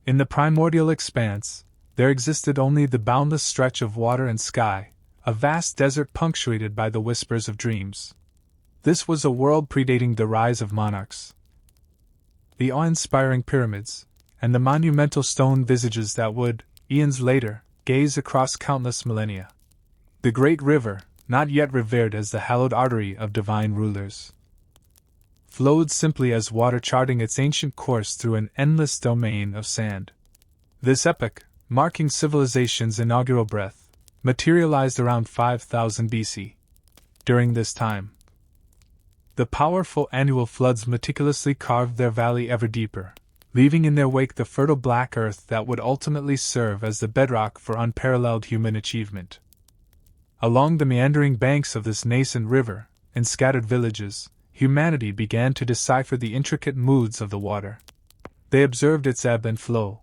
In the primordial expanse, there existed only the boundless stretch of water and sky, a vast desert punctuated by the whispers of dreams. This was a world predating the rise of monarchs. The awe-inspiring pyramids, and the monumental stone visages that would, eons later, gaze across countless millennia. The great river, not yet revered as the hallowed artery of divine rulers, flowed simply as water charting its ancient course through an endless domain of sand. This epoch, marking civilization's inaugural birth, materialized around 5000 BC. During this time, the powerful annual floods meticulously carved their valley ever deeper, leaving in their wake the fertile black earth that would ultimately serve as the bedrock for unparalleled human achievement. Along the meandering banks of this nascent river, in scattered villages, humanity began to decipher the intricate moods of the water. They observed its ebb and flow,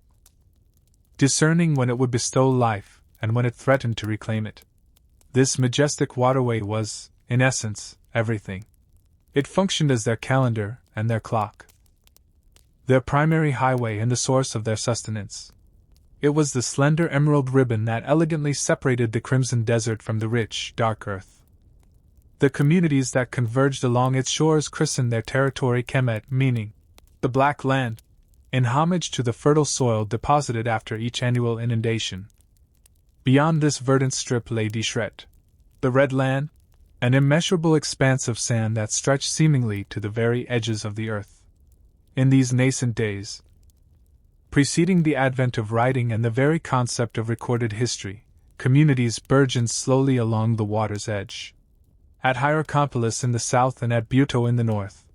discerning when it would bestow life and when it threatened to reclaim it. This majestic waterway was, in essence, everything. It functioned as their calendar and their clock, their primary highway and the source of their sustenance. It was the slender emerald ribbon that elegantly separated the crimson desert from the rich, dark earth. The communities that converged along its shores christened their territory Kemet, meaning the Black Land, in homage to the fertile soil deposited after each annual inundation. Beyond this verdant strip lay Dishret, the Red Land, an immeasurable expanse of sand that stretched seemingly to the very edges of the earth. In these nascent days, preceding the advent of writing and the very concept of recorded history, communities burgeoned slowly along the water's edge. At Hierakonpolis in the south and at Buto in the north,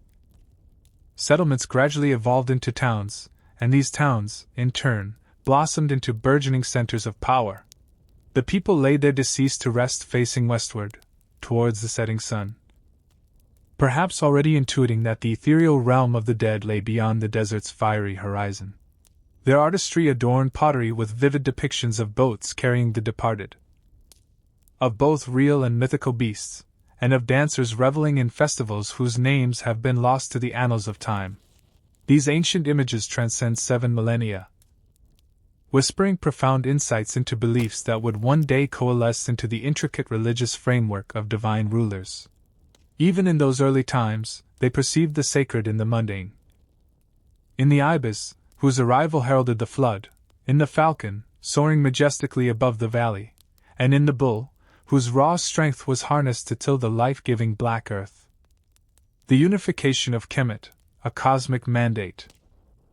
settlements gradually evolved into towns, and these towns, in turn, blossomed into burgeoning centers of power. The people laid their deceased to rest facing westward, towards the setting sun, perhaps already intuiting that the ethereal realm of the dead lay beyond the desert's fiery horizon. Their artistry adorned pottery with vivid depictions of boats carrying the departed, of both real and mythical beasts, and of dancers reveling in festivals whose names have been lost to the annals of time. These ancient images transcend 7 millennia, whispering profound insights into beliefs that would one day coalesce into the intricate religious framework of divine rulers. Even in those early times, they perceived the sacred in the mundane. In the ibis, whose arrival heralded the flood, in the falcon, soaring majestically above the valley, and in the bull, whose raw strength was harnessed to till the life-giving black earth. The unification of Kemet, a cosmic mandate.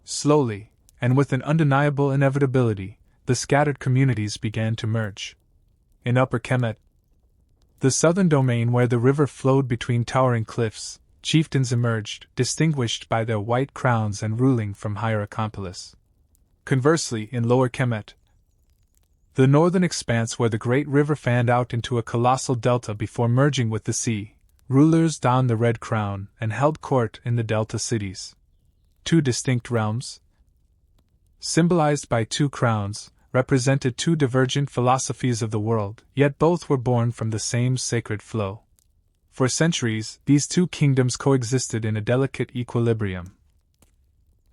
Slowly, and with an undeniable inevitability, the scattered communities began to merge. In Upper Kemet, the southern domain where the river flowed between towering cliffs, chieftains emerged, distinguished by their white crowns and ruling from Hierakonpolis. Conversely, in Lower Kemet, the northern expanse where the great river fanned out into a colossal delta before merging with the sea, rulers donned the red crown and held court in the delta cities. Two distinct realms, symbolized by two crowns, represented two divergent philosophies of the world, yet both were born from the same sacred flow. For centuries, these two kingdoms coexisted in a delicate equilibrium,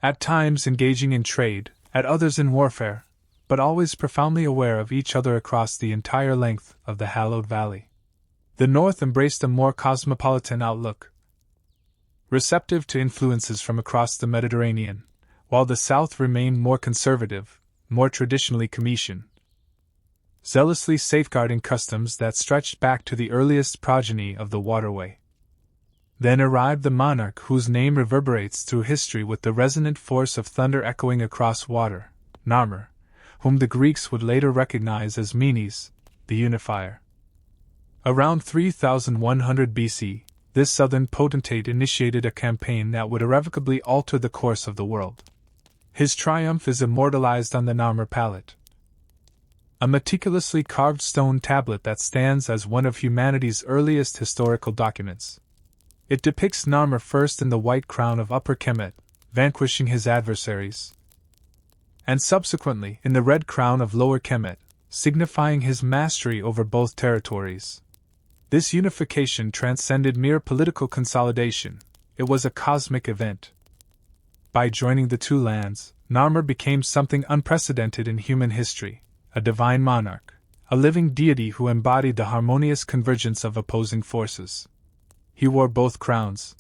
at times engaging in trade, at others in warfare, but always profoundly aware of each other across the entire length of the hallowed valley. The north embraced a more cosmopolitan outlook, receptive to influences from across the Mediterranean, while the south remained more conservative, more traditionally Comitian, zealously safeguarding customs that stretched back to the earliest progeny of the waterway. Then arrived the monarch whose name reverberates through history with the resonant force of thunder echoing across water, Narmer, whom the Greeks would later recognize as Menes, the unifier. Around 3100 BC, this southern potentate initiated a campaign that would irrevocably alter the course of the world. His triumph is immortalized on the Narmer palette, a meticulously carved stone tablet that stands as one of humanity's earliest historical documents. It depicts Narmer first in the white crown of Upper Kemet, vanquishing his adversaries, and subsequently in the red crown of Lower Kemet, signifying his mastery over both territories. This unification transcended mere political consolidation; it was a cosmic event. By joining the two lands, Narmer became something unprecedented in human history, a divine monarch, a living deity who embodied the harmonious convergence of opposing forces. He wore both crowns,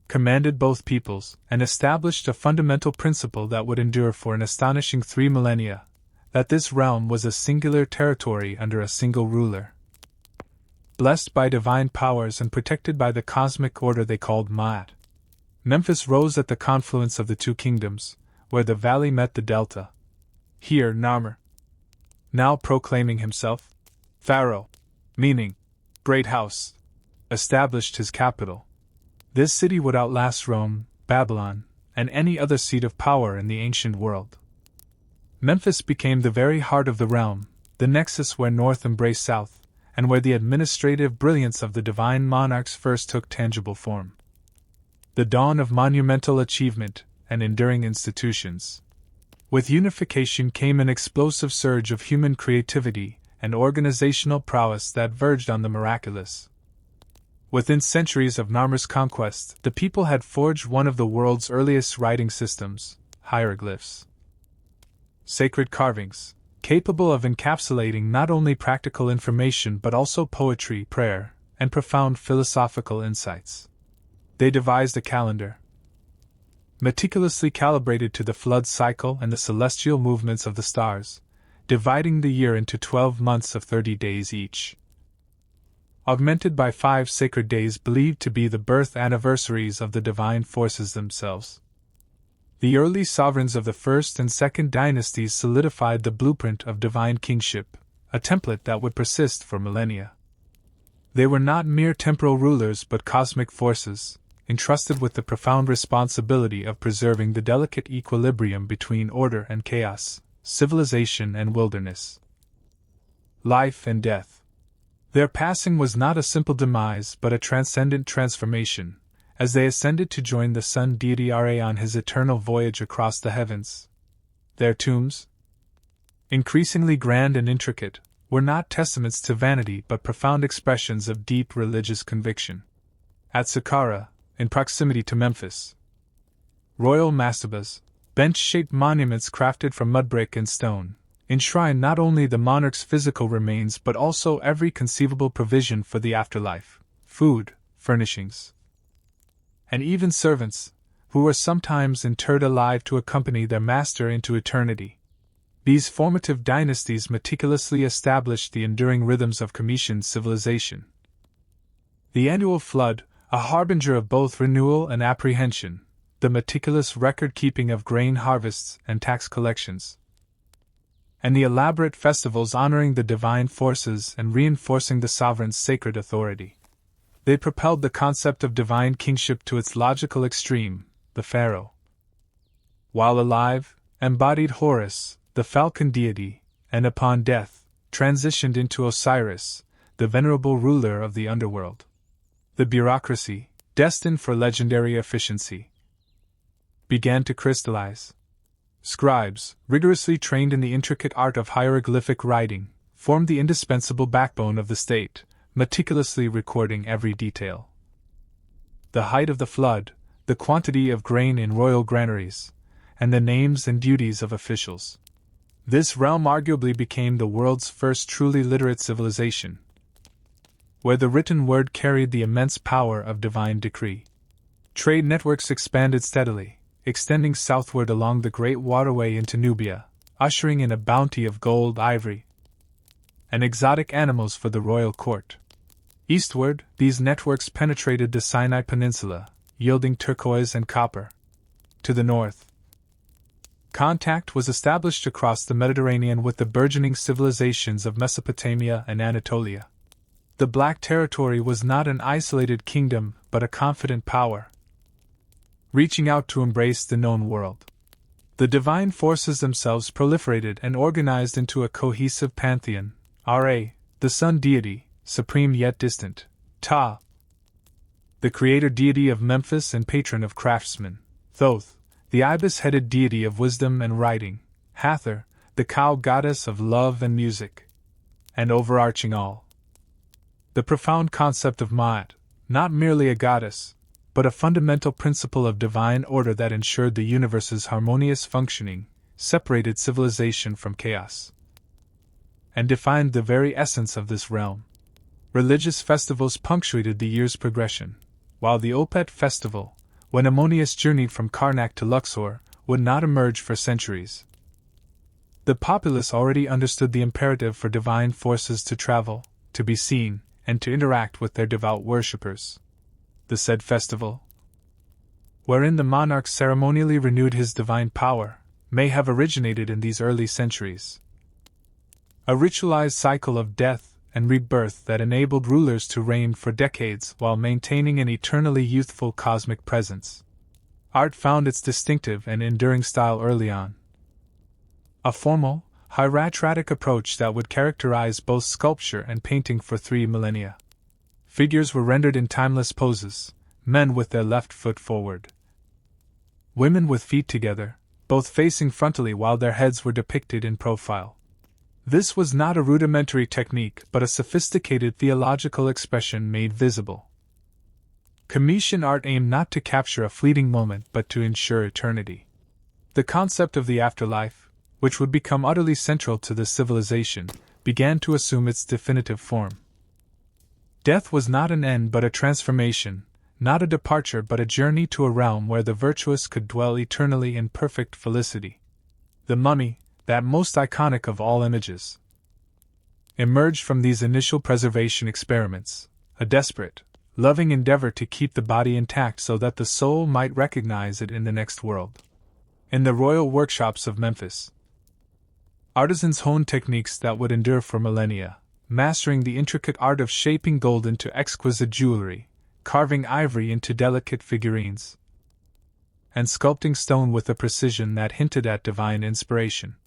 commanded both peoples, and established a fundamental principle that would endure for an astonishing 3 millennia, that this realm was a singular territory under a single ruler. Blessed by divine powers and protected by the cosmic order they called Ma'at, Memphis rose at the confluence of the two kingdoms, where the valley met the delta. Here Narmer, now proclaiming himself Pharaoh, meaning Great House, established his capital. This city would outlast Rome, Babylon, and any other seat of power in the ancient world. Memphis became the very heart of the realm, the nexus where north embraced south, and where the administrative brilliance of the divine monarchs first took tangible form. The dawn of monumental achievement and enduring institutions. With unification came an explosive surge of human creativity and organizational prowess that verged on the miraculous. Within centuries of Narmer's conquest, the people had forged one of the world's earliest writing systems, hieroglyphs. Sacred carvings, capable of encapsulating not only practical information but also poetry, prayer, and profound philosophical insights. They devised a calendar, meticulously calibrated to the flood cycle and the celestial movements of the stars, dividing the year into 12 months of 30 days each. Augmented by 5 sacred days believed to be the birth anniversaries of the divine forces themselves. The early sovereigns of the first and second dynasties solidified the blueprint of divine kingship, a template that would persist for millennia. They were not mere temporal rulers but cosmic forces, entrusted with the profound responsibility of preserving the delicate equilibrium between order and chaos, civilization and wilderness, life and death. Their passing was not a simple demise but a transcendent transformation, as they ascended to join the sun deity Ra on his eternal voyage across the heavens. Their tombs, increasingly grand and intricate, were not testaments to vanity but profound expressions of deep religious conviction. At Saqqara, in proximity to Memphis, royal mastabas, bench-shaped monuments crafted from mudbrick and stone, enshrine not only the monarch's physical remains but also every conceivable provision for the afterlife: food, furnishings, and even servants, who were sometimes interred alive to accompany their master into eternity. These formative dynasties meticulously established the enduring rhythms of Comitian civilization. The annual flood, a harbinger of both renewal and apprehension, the meticulous record-keeping of grain harvests and tax collections, and the elaborate festivals honoring the divine forces and reinforcing the sovereign's sacred authority. They propelled the concept of divine kingship to its logical extreme. The pharaoh, while alive, embodied Horus, the falcon deity, and upon death, transitioned into Osiris, the venerable ruler of the underworld. The bureaucracy, destined for legendary efficiency, began to crystallize. Scribes, rigorously trained in the intricate art of hieroglyphic writing, formed the indispensable backbone of the state, meticulously recording every detail. The height of the flood, the quantity of grain in royal granaries, and the names and duties of officials. This realm arguably became the world's first truly literate civilization, where the written word carried the immense power of divine decree. Trade networks expanded steadily, extending southward along the great waterway into Nubia, ushering in a bounty of gold, ivory, and exotic animals for the royal court. Eastward, these networks penetrated the Sinai Peninsula, yielding turquoise and copper. To the north, contact was established across the Mediterranean with the burgeoning civilizations of Mesopotamia and Anatolia. The Black Territory was not an isolated kingdom but a confident power, reaching out to embrace the known world. The divine forces themselves proliferated and organized into a cohesive pantheon: Ra, the sun deity, supreme yet distant; Ta, the creator deity of Memphis and patron of craftsmen; Thoth, the ibis-headed deity of wisdom and writing; Hathor, the cow goddess of love and music; and overarching all, the profound concept of Ma'at, not merely a goddess, but a fundamental principle of divine order that ensured the universe's harmonious functioning, separated civilization from chaos, and defined the very essence of this realm. Religious festivals punctuated the year's progression, while the Opet festival, when Ammonius journeyed from Karnak to Luxor, would not emerge for centuries. The populace already understood the imperative for divine forces to travel, to be seen, and to interact with their devout worshippers. The said festival, wherein the monarch ceremonially renewed his divine power, may have originated in these early centuries. A ritualized cycle of death and rebirth that enabled rulers to reign for decades while maintaining an eternally youthful cosmic presence. Art found its distinctive and enduring style early on. A formal, hieratic approach that would characterize both sculpture and painting for 3 millennia. Figures were rendered in timeless poses, men with their left foot forward, women with feet together, both facing frontally while their heads were depicted in profile. This was not a rudimentary technique but a sophisticated theological expression made visible. Commission art aimed not to capture a fleeting moment but to ensure eternity. The concept of the afterlife, which would become utterly central to this civilization, began to assume its definitive form. Death was not an end but a transformation, not a departure but a journey to a realm where the virtuous could dwell eternally in perfect felicity. The mummy, that most iconic of all images, emerged from these initial preservation experiments, a desperate, loving endeavor to keep the body intact so that the soul might recognize it in the next world. In the royal workshops of Memphis, artisans honed techniques that would endure for millennia, mastering the intricate art of shaping gold into exquisite jewelry, carving ivory into delicate figurines, and sculpting stone with a precision that hinted at divine inspiration.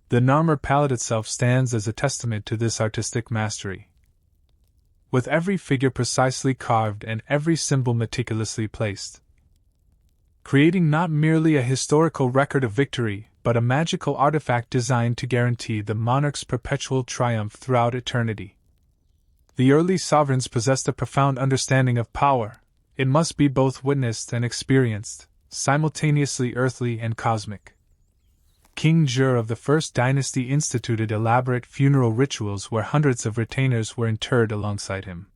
The Narmer palette itself stands as a testament to this artistic mastery. With every figure precisely carved and every symbol meticulously placed, creating not merely a historical record of victory, but a magical artifact designed to guarantee the monarch's perpetual triumph throughout eternity. The early sovereigns possessed a profound understanding of power. It must be both witnessed and experienced, simultaneously earthly and cosmic. King Jur of the First Dynasty instituted elaborate funeral rituals where hundreds of retainers were interred alongside him.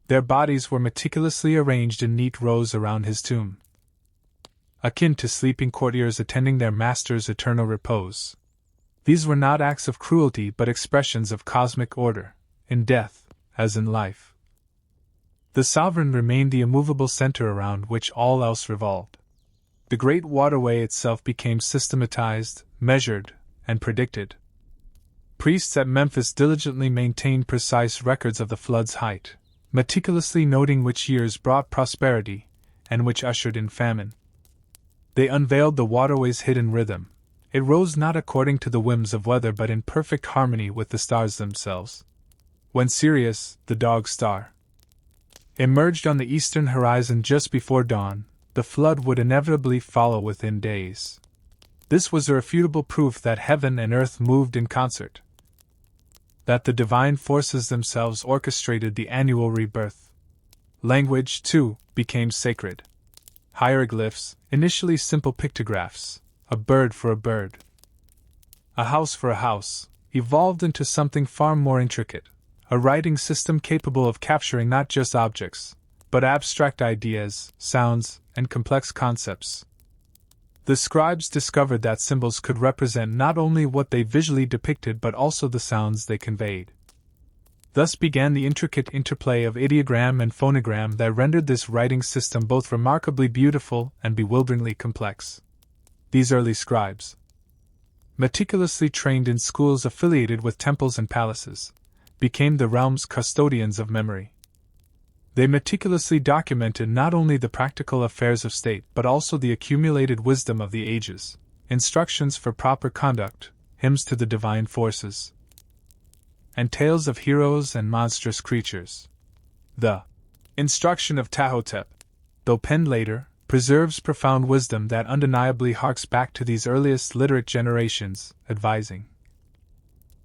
Their bodies were meticulously arranged in neat rows around his tomb, akin to sleeping courtiers attending their master's eternal repose. These were not acts of cruelty but expressions of cosmic order, in death, as in life. The sovereign remained the immovable center around which all else revolved. The great waterway itself became systematized, measured, and predicted. Priests at Memphis diligently maintained precise records of the flood's height, meticulously noting which years brought prosperity, and which ushered in famine. They unveiled the waterway's hidden rhythm. It rose not according to the whims of weather but in perfect harmony with the stars themselves. When Sirius, the dog star, emerged on the eastern horizon just before dawn, the flood would inevitably follow within days. This was irrefutable proof that heaven and earth moved in concert, that the divine forces themselves orchestrated the annual rebirth. Language, too, became sacred. Hieroglyphs, initially simple pictographs, a bird for a bird, a house for a house, evolved into something far more intricate, a writing system capable of capturing not just objects, but abstract ideas, sounds, and complex concepts. The scribes discovered that symbols could represent not only what they visually depicted but also the sounds they conveyed. Thus began the intricate interplay of ideogram and phonogram that rendered this writing system both remarkably beautiful and bewilderingly complex. These early scribes, meticulously trained in schools affiliated with temples and palaces, became the realm's custodians of memory. They meticulously documented not only the practical affairs of state but also the accumulated wisdom of the ages, instructions for proper conduct, hymns to the divine forces, and tales of heroes and monstrous creatures. The instruction of Tahotep, though penned later, preserves profound wisdom that undeniably harks back to these earliest literate generations, advising,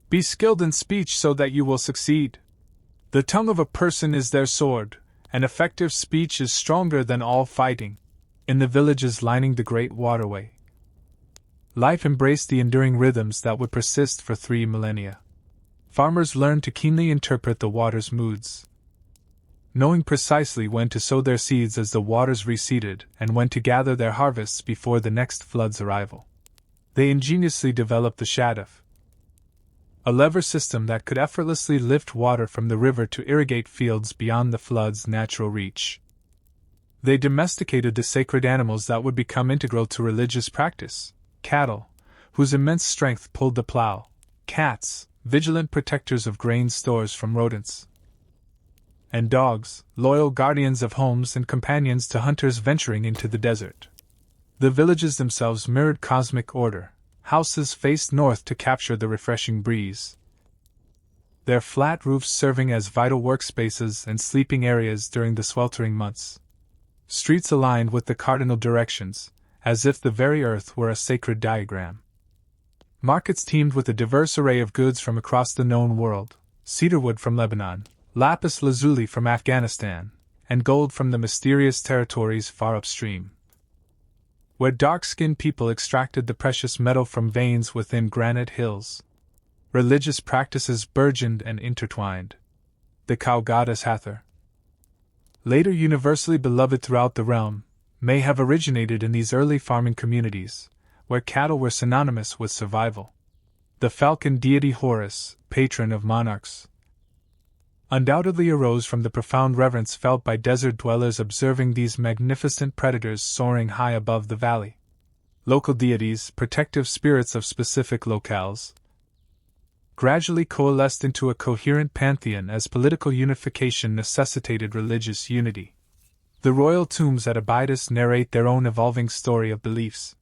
"Be skilled in speech so that you will succeed. The tongue of a person is their sword, An effective speech is stronger than all fighting. In the villages lining the great waterway, life embraced the enduring rhythms that would persist for 3 millennia. Farmers learned to keenly interpret the water's moods, knowing precisely when to sow their seeds as the waters receded and when to gather their harvests before the next flood's arrival. They ingeniously developed the shaduf, a lever system that could effortlessly lift water from the river to irrigate fields beyond the flood's natural reach. They domesticated the sacred animals that would become integral to religious practice: cattle, whose immense strength pulled the plow; cats, vigilant protectors of grain stores from rodents; and dogs, loyal guardians of homes and companions to hunters venturing into the desert. The villages themselves mirrored cosmic order. Houses faced north to capture the refreshing breeze, their flat roofs serving as vital workspaces and sleeping areas during the sweltering months. Streets aligned with the cardinal directions, as if the very earth were a sacred diagram. Markets teemed with a diverse array of goods from across the known world: cedarwood from Lebanon, lapis lazuli from Afghanistan, and gold from the mysterious territories far upstream, where dark-skinned people extracted the precious metal from veins within granite hills. Religious practices burgeoned and intertwined. The cow goddess Hathor, later universally beloved throughout the realm, may have originated in these early farming communities, where cattle were synonymous with survival. The falcon deity Horus, patron of monarchs, undoubtedly arose from the profound reverence felt by desert dwellers observing these magnificent predators soaring high above the valley. Local deities, protective spirits of specific locales, gradually coalesced into a coherent pantheon as political unification necessitated religious unity. The royal tombs at Abydos narrate their own evolving story of beliefs.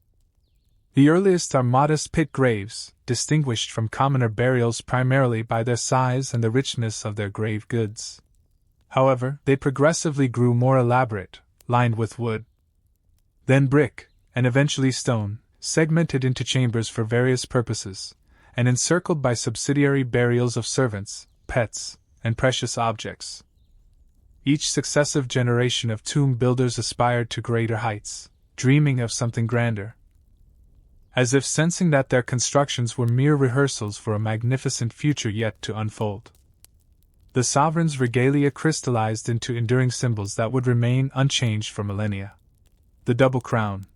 The earliest are modest pit graves, distinguished from commoner burials primarily by their size and the richness of their grave goods. However, they progressively grew more elaborate, lined with wood, then brick, and eventually stone, segmented into chambers for various purposes, and encircled by subsidiary burials of servants, pets, and precious objects. Each successive generation of tomb builders aspired to greater heights, dreaming of something grander, as if sensing that their constructions were mere rehearsals for a magnificent future yet to unfold. The sovereign's regalia crystallized into enduring symbols that would remain unchanged for millennia. The double crown,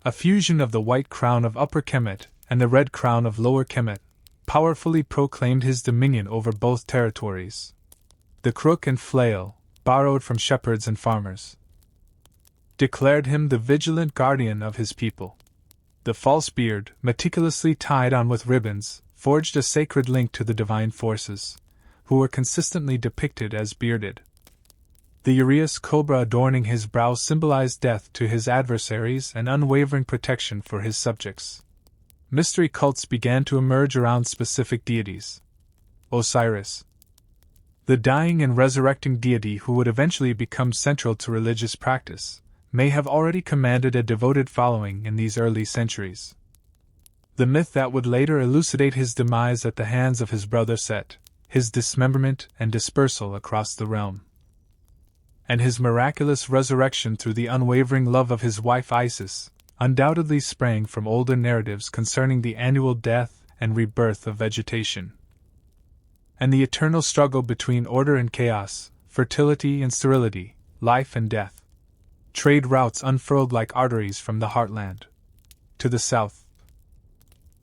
a fusion of the white crown of Upper Kemet and the red crown of Lower Kemet, powerfully proclaimed his dominion over both territories. The crook and flail, borrowed from shepherds and farmers, declared him the vigilant guardian of his people. The false beard, meticulously tied on with ribbons, forged a sacred link to the divine forces, who were consistently depicted as bearded. The uraeus cobra adorning his brow symbolized death to his adversaries and unwavering protection for his subjects. Mystery cults began to emerge around specific deities. Osiris, the dying and resurrecting deity who would eventually become central to religious practice, may have already commanded a devoted following in these early centuries. The myth that would later elucidate his demise at the hands of his brother Set, his dismemberment and dispersal across the realm, and his miraculous resurrection through the unwavering love of his wife Isis, undoubtedly sprang from older narratives concerning the annual death and rebirth of vegetation, and the eternal struggle between order and chaos, fertility and sterility, life and death. Trade routes unfurled like arteries from the heartland. To the south,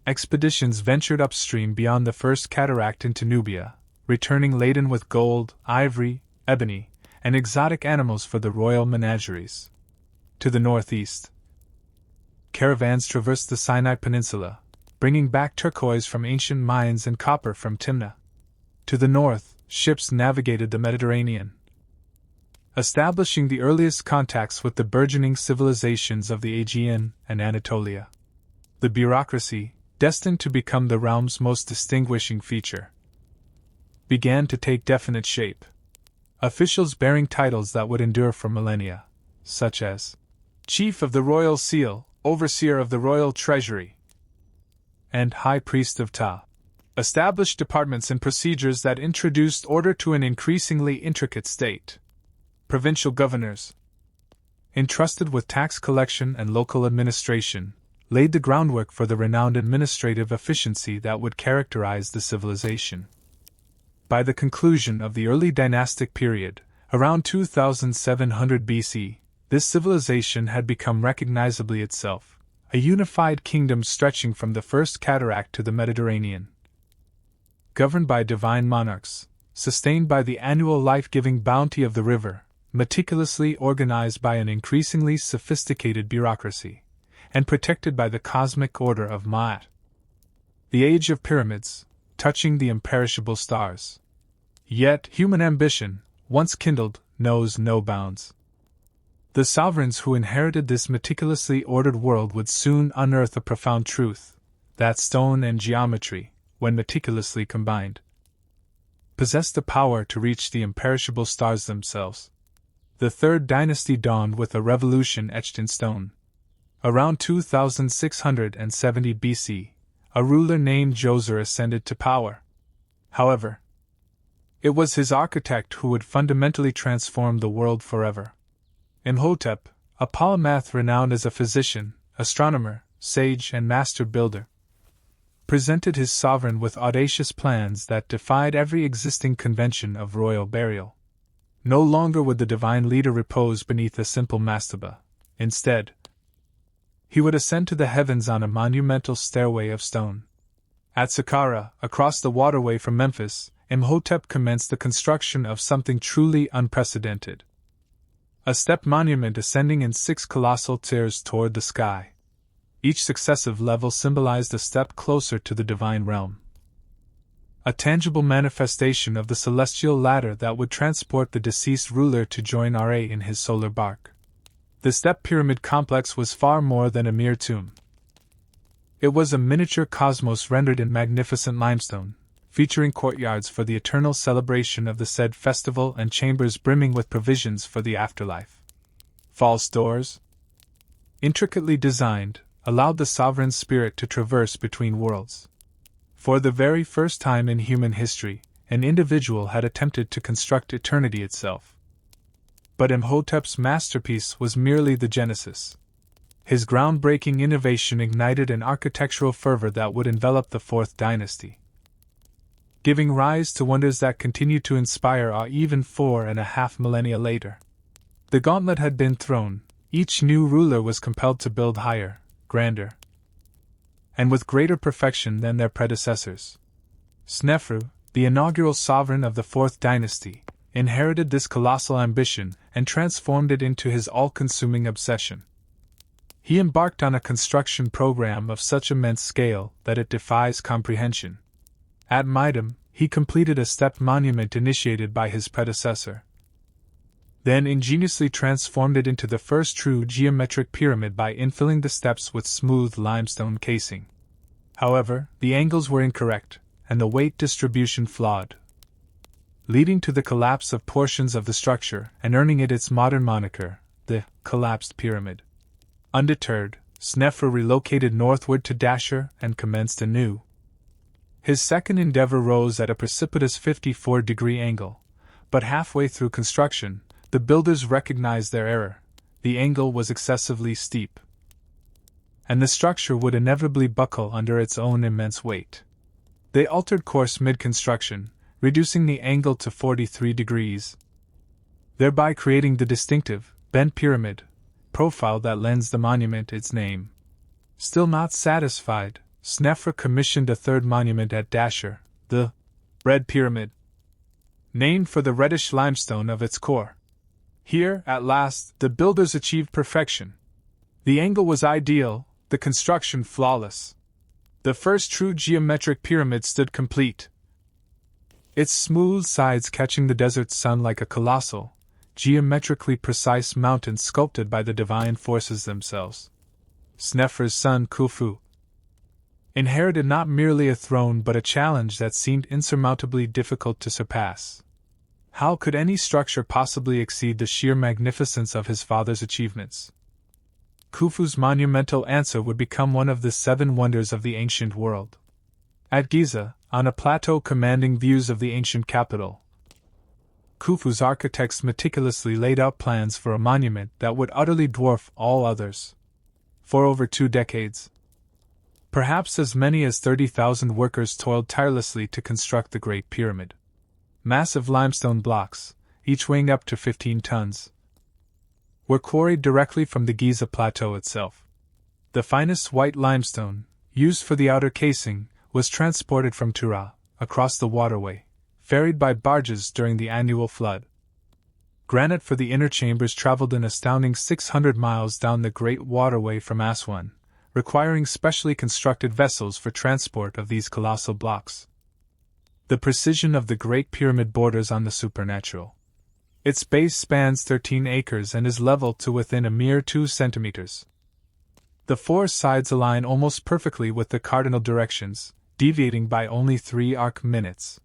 expeditions ventured upstream beyond the first cataract into Nubia, returning laden with gold, ivory, ebony, and exotic animals for the royal menageries. To the northeast, caravans traversed the Sinai Peninsula, bringing back turquoise from ancient mines and copper from Timna. To the north, ships navigated the Mediterranean, establishing the earliest contacts with the burgeoning civilizations of the Aegean and Anatolia. The bureaucracy, destined to become the realm's most distinguishing feature, began to take definite shape. Officials bearing titles that would endure for millennia, such as Chief of the Royal Seal, Overseer of the Royal Treasury, and High Priest of Ta, established departments and procedures that introduced order to an increasingly intricate state. provincial governors, entrusted with tax collection and local administration, laid the groundwork for the renowned administrative efficiency that would characterize the civilization. By the conclusion of the early dynastic period, around 2700 BC, this civilization had become recognizably itself, a unified kingdom stretching from the First Cataract to the Mediterranean. Governed by divine monarchs, sustained by the annual life-giving bounty of the river, meticulously organized by an increasingly sophisticated bureaucracy, and protected by the cosmic order of Ma'at. The age of pyramids, touching the imperishable stars. Yet human ambition, once kindled, knows no bounds. The sovereigns who inherited this meticulously ordered world would soon unearth a profound truth, that stone and geometry, when meticulously combined, possessed the power to reach the imperishable stars themselves. The Third Dynasty dawned with a revolution etched in stone. Around 2670 BC, a ruler named Djoser ascended to power. However, it was his architect who would fundamentally transform the world forever. Imhotep, a polymath renowned as a physician, astronomer, sage, and master builder, presented his sovereign with audacious plans that defied every existing convention of royal burial. No longer would the divine leader repose beneath a simple mastaba. Instead, he would ascend to the heavens on a monumental stairway of stone. At Saqqara, across the waterway from Memphis, Imhotep commenced the construction of something truly unprecedented. A step monument ascending in 6 colossal tiers toward the sky. Each successive level symbolized a step closer to the divine realm. A tangible manifestation of the celestial ladder that would transport the deceased ruler to join Ra in his solar bark. The step pyramid complex was far more than a mere tomb. It was a miniature cosmos rendered in magnificent limestone, featuring courtyards for the eternal celebration of the said festival and chambers brimming with provisions for the afterlife. False doors, intricately designed, allowed the sovereign spirit to traverse between worlds. For the very first time in human history, an individual had attempted to construct eternity itself. But Imhotep's masterpiece was merely the genesis. His groundbreaking innovation ignited an architectural fervor that would envelop the Fourth Dynasty, giving rise to wonders that continue to inspire awe even 4.5 millennia later. The gauntlet had been thrown. Each new ruler was compelled to build higher, grander, and with greater perfection than their predecessors. Snefru, the inaugural sovereign of the Fourth Dynasty, inherited this colossal ambition and transformed it into his all-consuming obsession. He embarked on a construction program of such immense scale that it defies comprehension. At Midim, he completed a stepped monument initiated by his predecessor, then ingeniously transformed it into the first true geometric pyramid by infilling the steps with smooth limestone casing. However, the angles were incorrect, and the weight distribution flawed, leading to the collapse of portions of the structure and earning it its modern moniker, the collapsed pyramid. Undeterred, Snefru relocated northward to Dashur and commenced anew. His second endeavor rose at a precipitous 54-degree angle, but halfway through construction, the builders recognized their error. The angle was excessively steep, and the structure would inevitably buckle under its own immense weight. They altered course mid-construction, reducing the angle to 43 degrees, thereby creating the distinctive, bent pyramid profile that lends the monument its name. Still not satisfied, Snefru commissioned a third monument at Dashur, the Red Pyramid, named for the reddish limestone of its core. Here, at last, the builders achieved perfection. The angle was ideal, the construction flawless. The first true geometric pyramid stood complete, its smooth sides catching the desert sun like a colossal, geometrically precise mountain sculpted by the divine forces themselves. Snefru's son Khufu inherited not merely a throne but a challenge that seemed insurmountably difficult to surpass. How could any structure possibly exceed the sheer magnificence of his father's achievements? Khufu's monumental answer would become one of the 7 wonders of the ancient world. At Giza, on a plateau commanding views of the ancient capital, Khufu's architects meticulously laid out plans for a monument that would utterly dwarf all others. For over 2 decades, perhaps as many as 30,000 workers toiled tirelessly to construct the Great Pyramid. Massive limestone blocks, each weighing up to 15 tons, were quarried directly from the Giza Plateau itself. The finest white limestone, used for the outer casing, was transported from Tura, across the waterway, ferried by barges during the annual flood. Granite for the inner chambers traveled an astounding 600 miles down the great waterway from Aswan, requiring specially constructed vessels for transport of these colossal blocks. The precision of the Great Pyramid borders on the supernatural. Its base spans 13 acres and is level to within a mere 2 centimeters. The 4 sides align almost perfectly with the cardinal directions, deviating by only 3 arc minutes.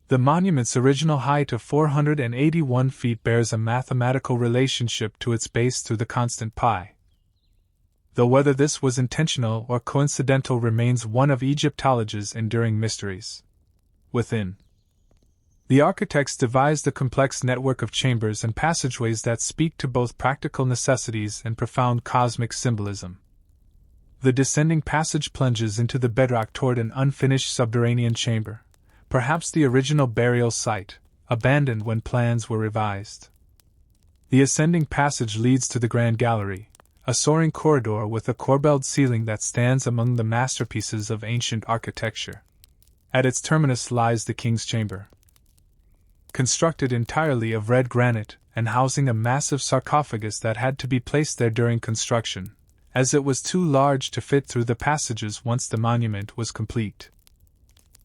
The monument's original height of 481 feet bears a mathematical relationship to its base through the constant pi. Though whether this was intentional or coincidental remains one of Egyptology's enduring mysteries. Within, the architects devised a complex network of chambers and passageways that speak to both practical necessities and profound cosmic symbolism. The descending passage plunges into the bedrock toward an unfinished subterranean chamber, perhaps the original burial site, abandoned when plans were revised. The ascending passage leads to the Grand Gallery, a soaring corridor with a corbelled ceiling that stands among the masterpieces of ancient architecture. At its terminus lies the King's Chamber, constructed entirely of red granite and housing a massive sarcophagus that had to be placed there during construction, as it was too large to fit through the passages once the monument was complete.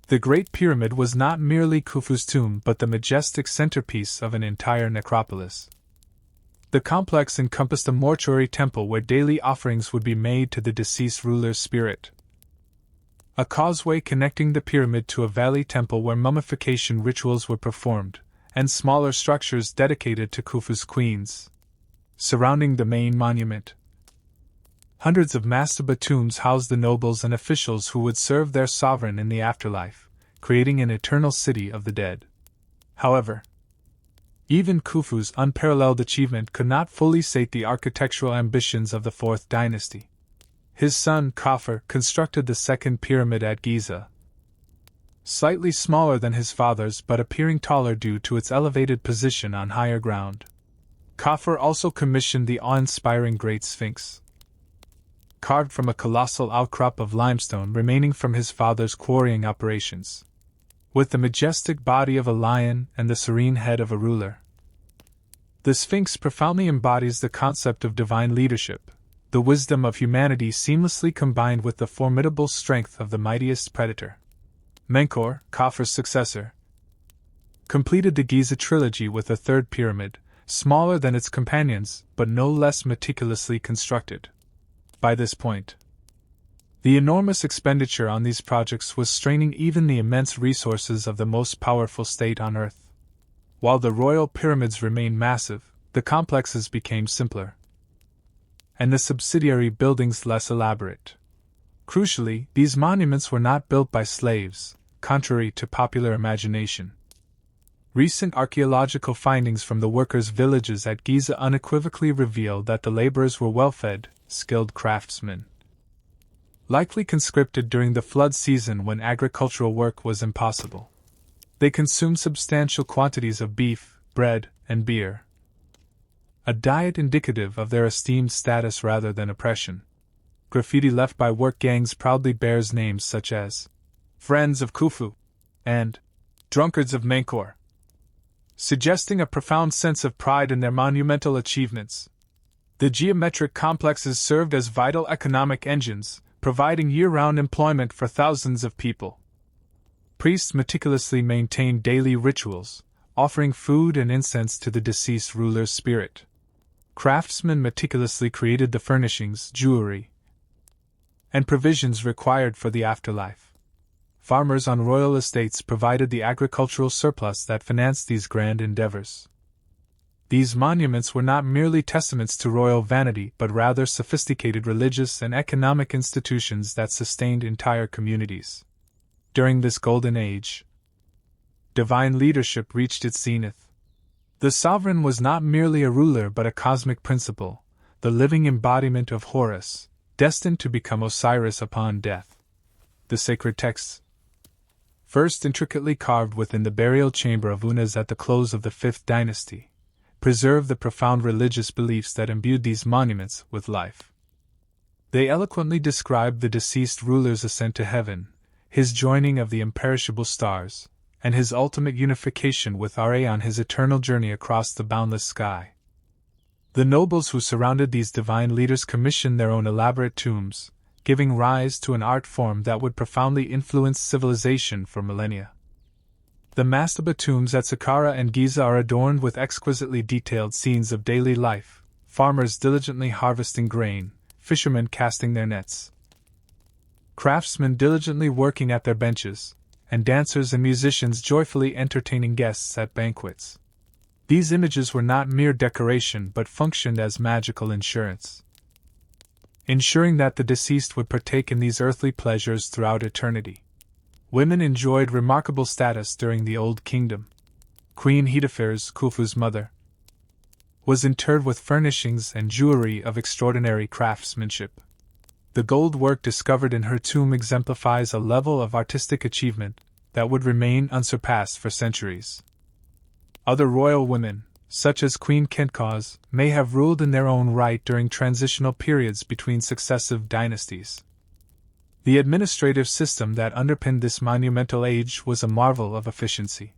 The Great Pyramid was not merely Khufu's tomb but the majestic centerpiece of an entire necropolis. The complex encompassed a mortuary temple where daily offerings would be made to the deceased ruler's spirit, a causeway connecting the pyramid to a valley temple where mummification rituals were performed, and smaller structures dedicated to Khufu's queens. Surrounding the main monument, hundreds of mastaba tombs housed the nobles and officials who would serve their sovereign in the afterlife, creating an eternal city of the dead. However, even Khufu's unparalleled achievement could not fully sate the architectural ambitions of the 4th dynasty. His son Khafre constructed the 2nd pyramid at Giza, slightly smaller than his father's but appearing taller due to its elevated position on higher ground. Khafre also commissioned the awe-inspiring Great Sphinx, carved from a colossal outcrop of limestone remaining from his father's quarrying operations, with the majestic body of a lion and the serene head of a ruler. The Sphinx profoundly embodies the concept of divine leadership, the wisdom of humanity seamlessly combined with the formidable strength of the mightiest predator. Menkaure, Khafre's successor, completed the Giza trilogy with a 3rd pyramid, smaller than its companions but no less meticulously constructed. By this point, the enormous expenditure on these projects was straining even the immense resources of the most powerful state on Earth. While the royal pyramids remained massive, the complexes became simpler, and the subsidiary buildings less elaborate. Crucially, these monuments were not built by slaves, contrary to popular imagination. Recent archaeological findings from the workers' villages at Giza unequivocally reveal that the laborers were well-fed, skilled craftsmen, likely conscripted during the flood season when agricultural work was impossible. They consumed substantial quantities of beef, bread, and beer, a diet indicative of their esteemed status rather than oppression. Graffiti left by work gangs proudly bears names such as Friends of Khufu and Drunkards of Menkaure, suggesting a profound sense of pride in their monumental achievements. The geometric complexes served as vital economic engines, providing year-round employment for thousands of people. Priests meticulously maintained daily rituals, offering food and incense to the deceased ruler's spirit. Craftsmen meticulously created the furnishings, jewelry, and provisions required for the afterlife. Farmers on royal estates provided the agricultural surplus that financed these grand endeavors. These monuments were not merely testaments to royal vanity but rather sophisticated religious and economic institutions that sustained entire communities. During this golden age, divine leadership reached its zenith. The sovereign was not merely a ruler but a cosmic principle, the living embodiment of Horus, destined to become Osiris upon death. The sacred texts, first intricately carved within the burial chamber of Unas at the close of the 5th dynasty, preserve the profound religious beliefs that imbued these monuments with life. They eloquently describe the deceased ruler's ascent to heaven, his joining of the imperishable stars, and his ultimate unification with Ra on his eternal journey across the boundless sky. The nobles who surrounded these divine leaders commissioned their own elaborate tombs, giving rise to an art form that would profoundly influence civilization for millennia. The mastaba tombs at Saqqara and Giza are adorned with exquisitely detailed scenes of daily life, farmers diligently harvesting grain, fishermen casting their nets, craftsmen diligently working at their benches, and dancers and musicians joyfully entertaining guests at banquets. These images were not mere decoration but functioned as magical insurance, ensuring that the deceased would partake in these earthly pleasures throughout eternity. Women enjoyed remarkable status during the Old Kingdom. Queen Hetepheres, Khufu's mother, was interred with furnishings and jewelry of extraordinary craftsmanship. The gold work discovered in her tomb exemplifies a level of artistic achievement that would remain unsurpassed for centuries. Other royal women, such as Queen Khentkaus, may have ruled in their own right during transitional periods between successive dynasties. The administrative system that underpinned this monumental age was a marvel of efficiency.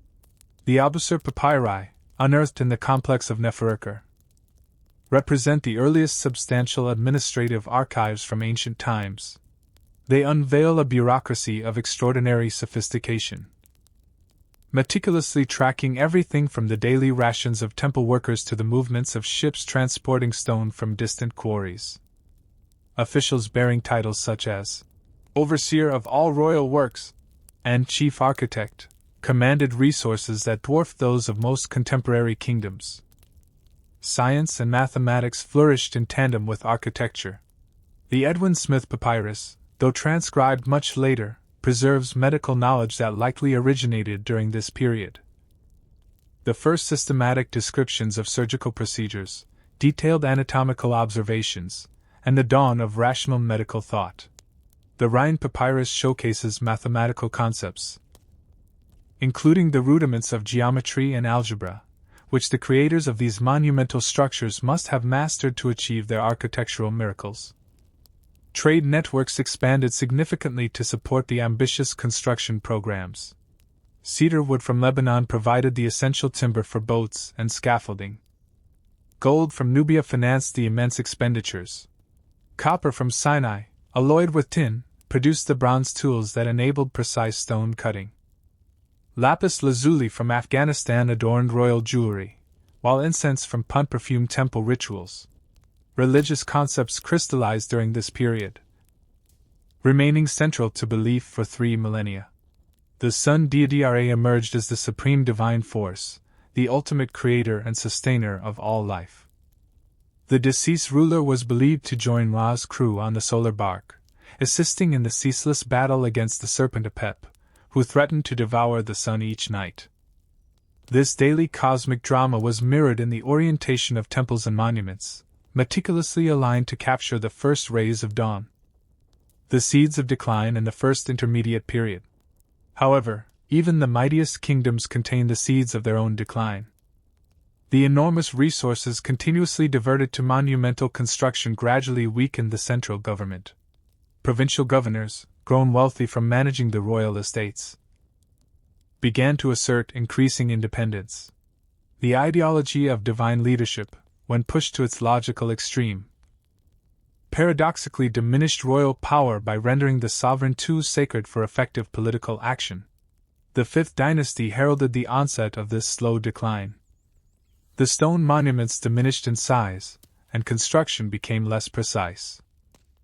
The Abusir papyri, unearthed in the complex of Neferukar, represent the earliest substantial administrative archives from ancient times. They unveil a bureaucracy of extraordinary sophistication, meticulously tracking everything from the daily rations of temple workers to the movements of ships transporting stone from distant quarries. Officials bearing titles such as Overseer of all royal works and Chief Architect commanded resources that dwarfed those of most contemporary kingdoms. Science and mathematics flourished in tandem with architecture. The Edwin Smith Papyrus, though transcribed much later, preserves medical knowledge that likely originated during this period. The first systematic descriptions of surgical procedures, detailed anatomical observations, and the dawn of rational medical thought. The Rhind Papyrus showcases mathematical concepts, including the rudiments of geometry and algebra, which the creators of these monumental structures must have mastered to achieve their architectural miracles. Trade networks expanded significantly to support the ambitious construction programs. Cedar wood from Lebanon provided the essential timber for boats and scaffolding. Gold from Nubia financed the immense expenditures. Copper from Sinai, alloyed with tin, produced the bronze tools that enabled precise stone cutting. Lapis lazuli from Afghanistan adorned royal jewelry, while incense from Punt perfumed temple rituals. Religious concepts crystallized during this period, remaining central to belief for 3 millennia. The sun deity Ra emerged as the supreme divine force, the ultimate creator and sustainer of all life. The deceased ruler was believed to join Ra's crew on the solar bark, assisting in the ceaseless battle against the serpent Apep, who threatened to devour the sun each night. This daily cosmic drama was mirrored in the orientation of temples and monuments, meticulously aligned to capture the first rays of dawn, the seeds of decline in the first intermediate period. However, even the mightiest kingdoms contain the seeds of their own decline. The enormous resources continuously diverted to monumental construction gradually weakened the central government. Provincial governors, grown wealthy from managing the royal estates, began to assert increasing independence. The ideology of divine leadership, when pushed to its logical extreme, paradoxically diminished royal power by rendering the sovereign too sacred for effective political action. The 5th dynasty heralded the onset of this slow decline. The stone monuments diminished in size, and construction became less precise.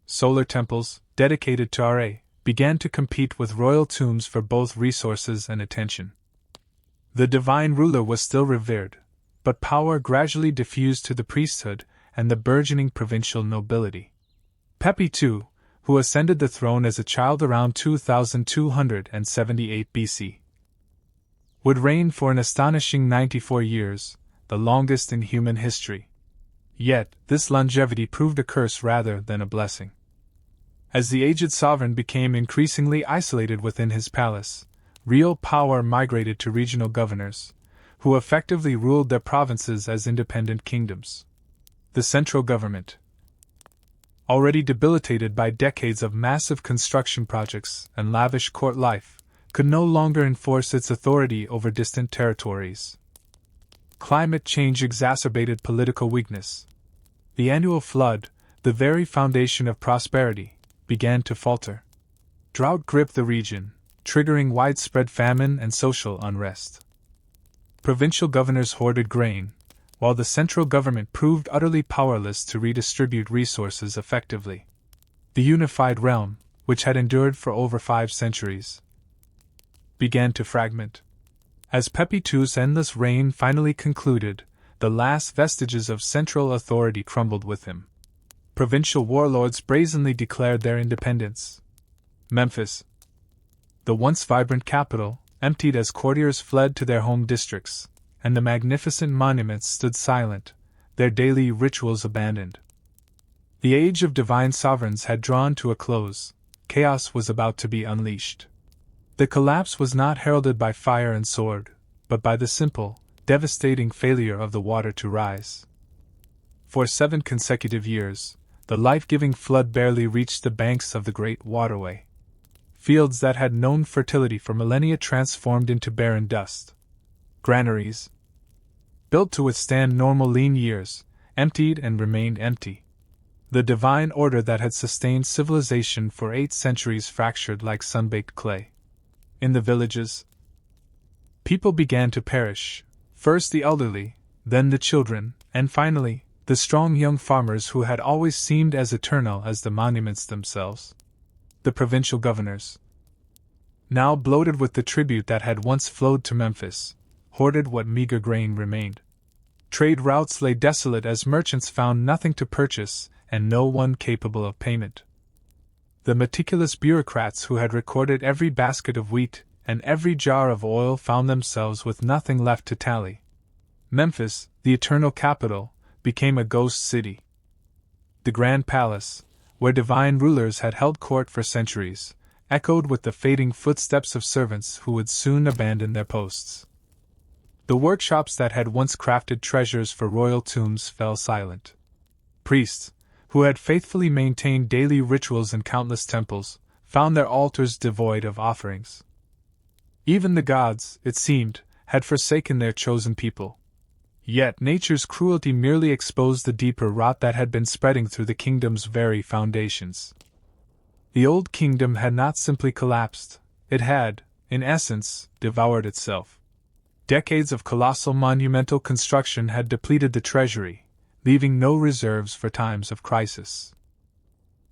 Solar temples, dedicated to Ra, began to compete with royal tombs for both resources and attention. The divine ruler was still revered, but power gradually diffused to the priesthood and the burgeoning provincial nobility. Pepi II, who ascended the throne as a child around 2278 BC, would reign for an astonishing 94 years, the longest in human history. Yet, this longevity proved a curse rather than a blessing. As the aged sovereign became increasingly isolated within his palace, real power migrated to regional governors, who effectively ruled their provinces as independent kingdoms. The central government, already debilitated by decades of massive construction projects and lavish court life, could no longer enforce its authority over distant territories. Climate change exacerbated political weakness. The annual flood, the very foundation of prosperity, began to falter. Drought gripped the region, triggering widespread famine and social unrest. Provincial governors hoarded grain, while the central government proved utterly powerless to redistribute resources effectively. The unified realm, which had endured for over 5 centuries, began to fragment. As Pepi II's endless reign finally concluded, the last vestiges of central authority crumbled with him. Provincial warlords brazenly declared their independence. Memphis, the once vibrant capital, emptied as courtiers fled to their home districts, and the magnificent monuments stood silent, their daily rituals abandoned. The age of divine sovereigns had drawn to a close. Chaos was about to be unleashed. The collapse was not heralded by fire and sword, but by the simple, devastating failure of the water to rise. For 7 consecutive years, the life-giving flood barely reached the banks of the great waterway. Fields that had known fertility for millennia transformed into barren dust. Granaries, built to withstand normal lean years, emptied and remained empty. The divine order that had sustained civilization for 8 centuries fractured like sun-baked clay. In the villages, people began to perish, first the elderly, then the children, and finally, the strong young farmers who had always seemed as eternal as the monuments themselves. The provincial governors, now bloated with the tribute that had once flowed to Memphis, hoarded what meager grain remained. Trade routes lay desolate as merchants found nothing to purchase and no one capable of payment. The meticulous bureaucrats who had recorded every basket of wheat and every jar of oil found themselves with nothing left to tally. Memphis, the eternal capital, became a ghost city. The grand palace, where divine rulers had held court for centuries, echoed with the fading footsteps of servants who would soon abandon their posts. The workshops that had once crafted treasures for royal tombs fell silent. Priests, who had faithfully maintained daily rituals in countless temples, found their altars devoid of offerings. Even the gods, it seemed, had forsaken their chosen people. Yet nature's cruelty merely exposed the deeper rot that had been spreading through the kingdom's very foundations. The old kingdom had not simply collapsed, it had, in essence, devoured itself. Decades of colossal monumental construction had depleted the treasury, leaving no reserves for times of crisis.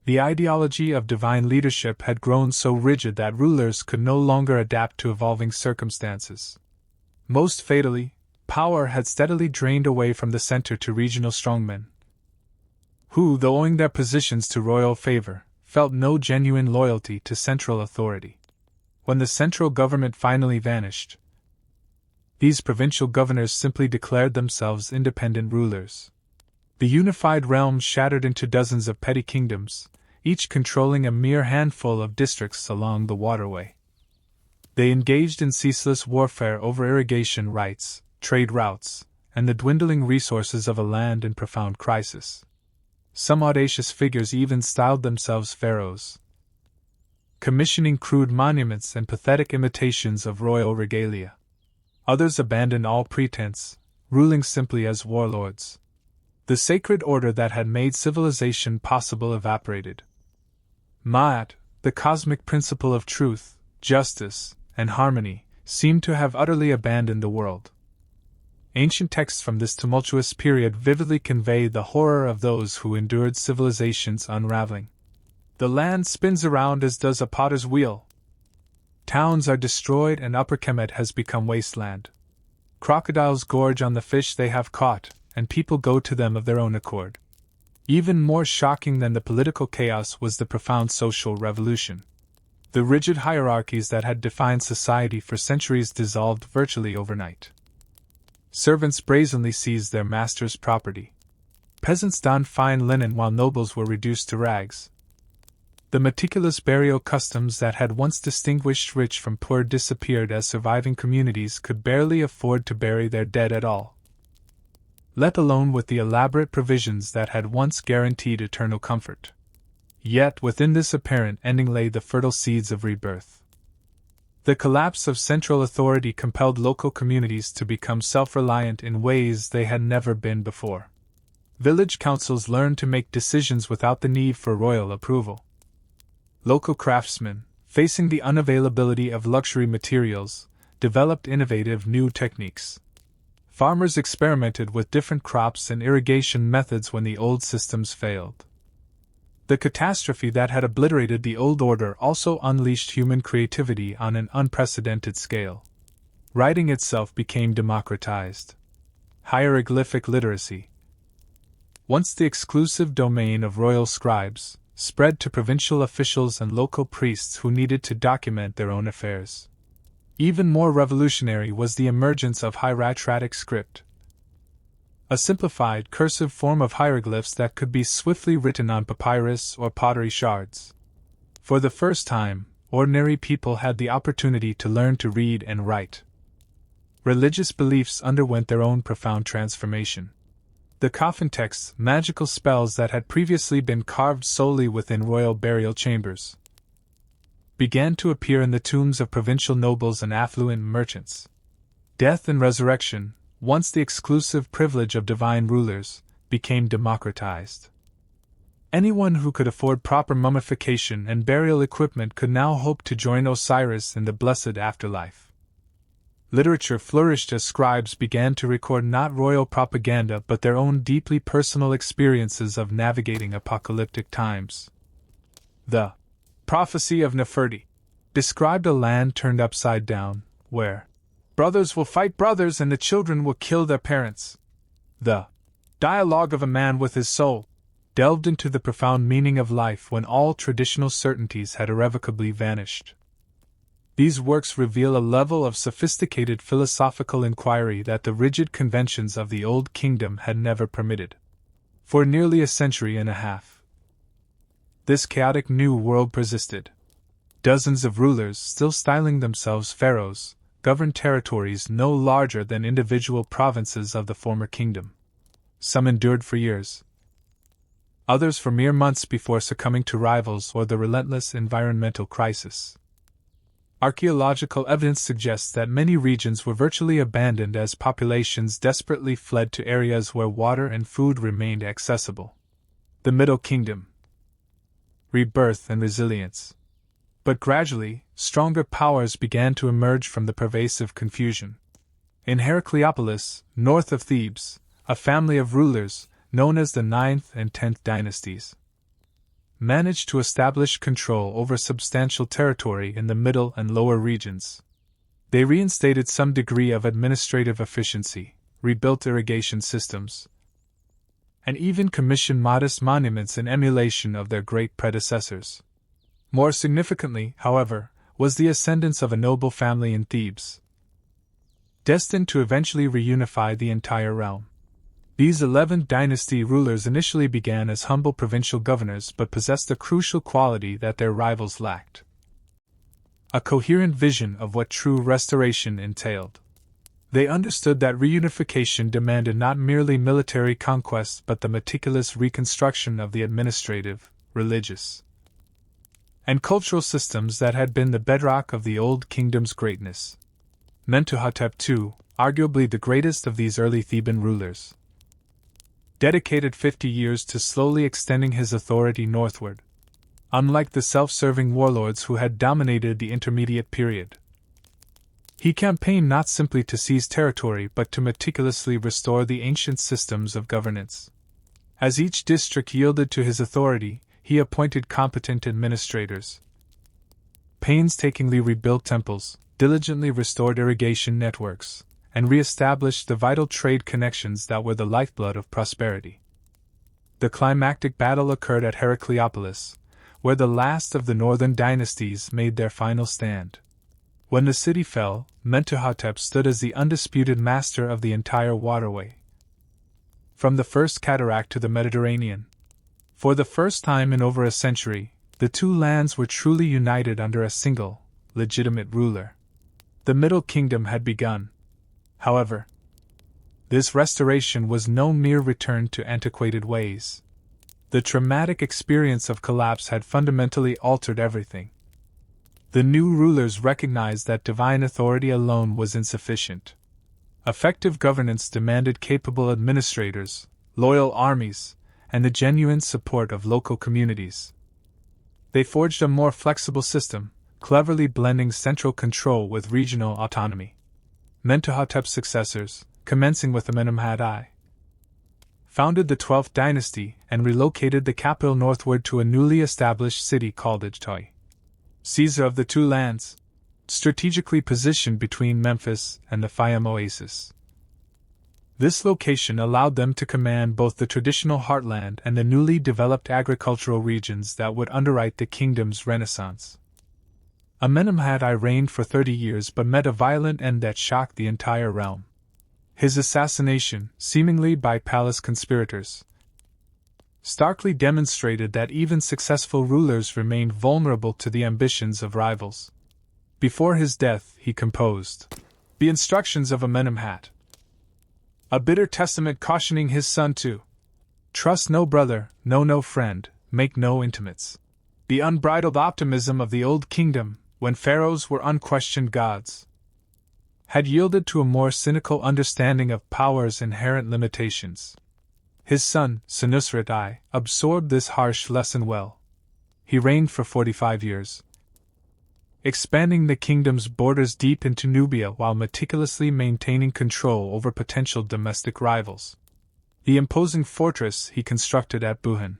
The ideology of divine leadership had grown so rigid that rulers could no longer adapt to evolving circumstances. Most fatally, power had steadily drained away from the center to regional strongmen, who, though owing their positions to royal favor, felt no genuine loyalty to central authority. When the central government finally vanished, these provincial governors simply declared themselves independent rulers. The unified realm shattered into dozens of petty kingdoms, each controlling a mere handful of districts along the waterway. They engaged in ceaseless warfare over irrigation rights, trade routes, and the dwindling resources of a land in profound crisis. Some audacious figures even styled themselves pharaohs, commissioning crude monuments and pathetic imitations of royal regalia. Others abandoned all pretense, ruling simply as warlords. The sacred order that had made civilization possible evaporated. Ma'at, the cosmic principle of truth, justice, and harmony, seemed to have utterly abandoned the world. Ancient texts from this tumultuous period vividly convey the horror of those who endured civilization's unraveling. The land spins around as does a potter's wheel. Towns are destroyed and Upper Kemet has become wasteland. Crocodiles gorge on the fish they have caught, and people go to them of their own accord. Even more shocking than the political chaos was the profound social revolution. The rigid hierarchies that had defined society for centuries dissolved virtually overnight. Servants brazenly seized their master's property. Peasants donned fine linen while nobles were reduced to rags. The meticulous burial customs that had once distinguished rich from poor disappeared as surviving communities could barely afford to bury their dead at all, let alone with the elaborate provisions that had once guaranteed eternal comfort. Yet within this apparent ending lay the fertile seeds of rebirth. The collapse of central authority compelled local communities to become self-reliant in ways they had never been before. Village councils learned to make decisions without the need for royal approval. Local craftsmen, facing the unavailability of luxury materials, developed innovative new techniques. Farmers experimented with different crops and irrigation methods when the old systems failed. The catastrophe that had obliterated the old order also unleashed human creativity on an unprecedented scale. Writing itself became democratized. Hieroglyphic literacy, once the exclusive domain of royal scribes, spread to provincial officials and local priests who needed to document their own affairs. Even more revolutionary was the emergence of hieratic script, a simplified cursive form of hieroglyphs that could be swiftly written on papyrus or pottery shards. For the first time, ordinary people had the opportunity to learn to read and write. Religious beliefs underwent their own profound transformation. The coffin texts, magical spells that had previously been carved solely within royal burial chambers, began to appear in the tombs of provincial nobles and affluent merchants. Death and resurrection, once the exclusive privilege of divine rulers, became democratized. Anyone who could afford proper mummification and burial equipment could now hope to join Osiris in the blessed afterlife. Literature flourished as scribes began to record not royal propaganda but their own deeply personal experiences of navigating apocalyptic times. The Prophecy of Neferti described a land turned upside down, where brothers will fight brothers and the children will kill their parents. The Dialogue of a Man with His Soul delved into the profound meaning of life when all traditional certainties had irrevocably vanished. These works reveal a level of sophisticated philosophical inquiry that the rigid conventions of the Old Kingdom had never permitted. For nearly a century and a half, this chaotic new world persisted. Dozens of rulers, still styling themselves pharaohs, governed territories no larger than individual provinces of the former kingdom. Some endured for years, others for mere months before succumbing to rivals or the relentless environmental crisis. Archaeological evidence suggests that many regions were virtually abandoned as populations desperately fled to areas where water and food remained accessible. The Middle Kingdom. Rebirth and resilience. But gradually, stronger powers began to emerge from the pervasive confusion. In Heracleopolis, north of Thebes, a family of rulers, known as the 9th and 10th dynasties, managed to establish control over substantial territory in the middle and lower regions. They reinstated some degree of administrative efficiency, rebuilt irrigation systems, and even commissioned modest monuments in emulation of their great predecessors. More significantly, however, was the ascendance of a noble family in Thebes, destined to eventually reunify the entire realm. These 11th dynasty rulers initially began as humble provincial governors but possessed a crucial quality that their rivals lacked: a coherent vision of what true restoration entailed. They understood that reunification demanded not merely military conquest but the meticulous reconstruction of the administrative, religious, and cultural systems that had been the bedrock of the Old Kingdom's greatness. Mentuhotep II, arguably the greatest of these early Theban rulers, dedicated 50 years to slowly extending his authority northward. Unlike the self-serving warlords who had dominated the intermediate period, he campaigned not simply to seize territory but to meticulously restore the ancient systems of governance. As each district yielded to his authority, he appointed competent administrators, painstakingly rebuilt temples, diligently restored irrigation networks, and re-established the vital trade connections that were the lifeblood of prosperity. The climactic battle occurred at Heracleopolis, where the last of the northern dynasties made their final stand. When the city fell, Mentuhotep stood as the undisputed master of the entire waterway, from the first cataract to the Mediterranean. For the first time in over a century, the two lands were truly united under a single, legitimate ruler. The Middle Kingdom had begun. However, this restoration was no mere return to antiquated ways. The traumatic experience of collapse had fundamentally altered everything. The new rulers recognized that divine authority alone was insufficient. Effective governance demanded capable administrators, loyal armies, and the genuine support of local communities. They forged a more flexible system, cleverly blending central control with regional autonomy. Mentuhotep's successors, commencing with Amenemhat I, founded the 12th dynasty and relocated the capital northward to a newly established city called Ajtoy, Caesar of the two lands, strategically positioned between Memphis and the Fayum oasis. This location allowed them to command both the traditional heartland and the newly developed agricultural regions that would underwrite the kingdom's renaissance. Amenemhat I reigned for 30 years but met a violent end that shocked the entire realm. His assassination, seemingly by palace conspirators, starkly demonstrated that even successful rulers remained vulnerable to the ambitions of rivals. Before his death, he composed the Instructions of Amenemhat, a bitter testament cautioning his son to trust no brother, know no friend, make no intimates. The unbridled optimism of the Old Kingdom, when pharaohs were unquestioned gods, had yielded to a more cynical understanding of power's inherent limitations. His son, Senusret I, absorbed this harsh lesson well. He reigned for 45 years, expanding the kingdom's borders deep into Nubia while meticulously maintaining control over potential domestic rivals. The imposing fortress he constructed at Buhan,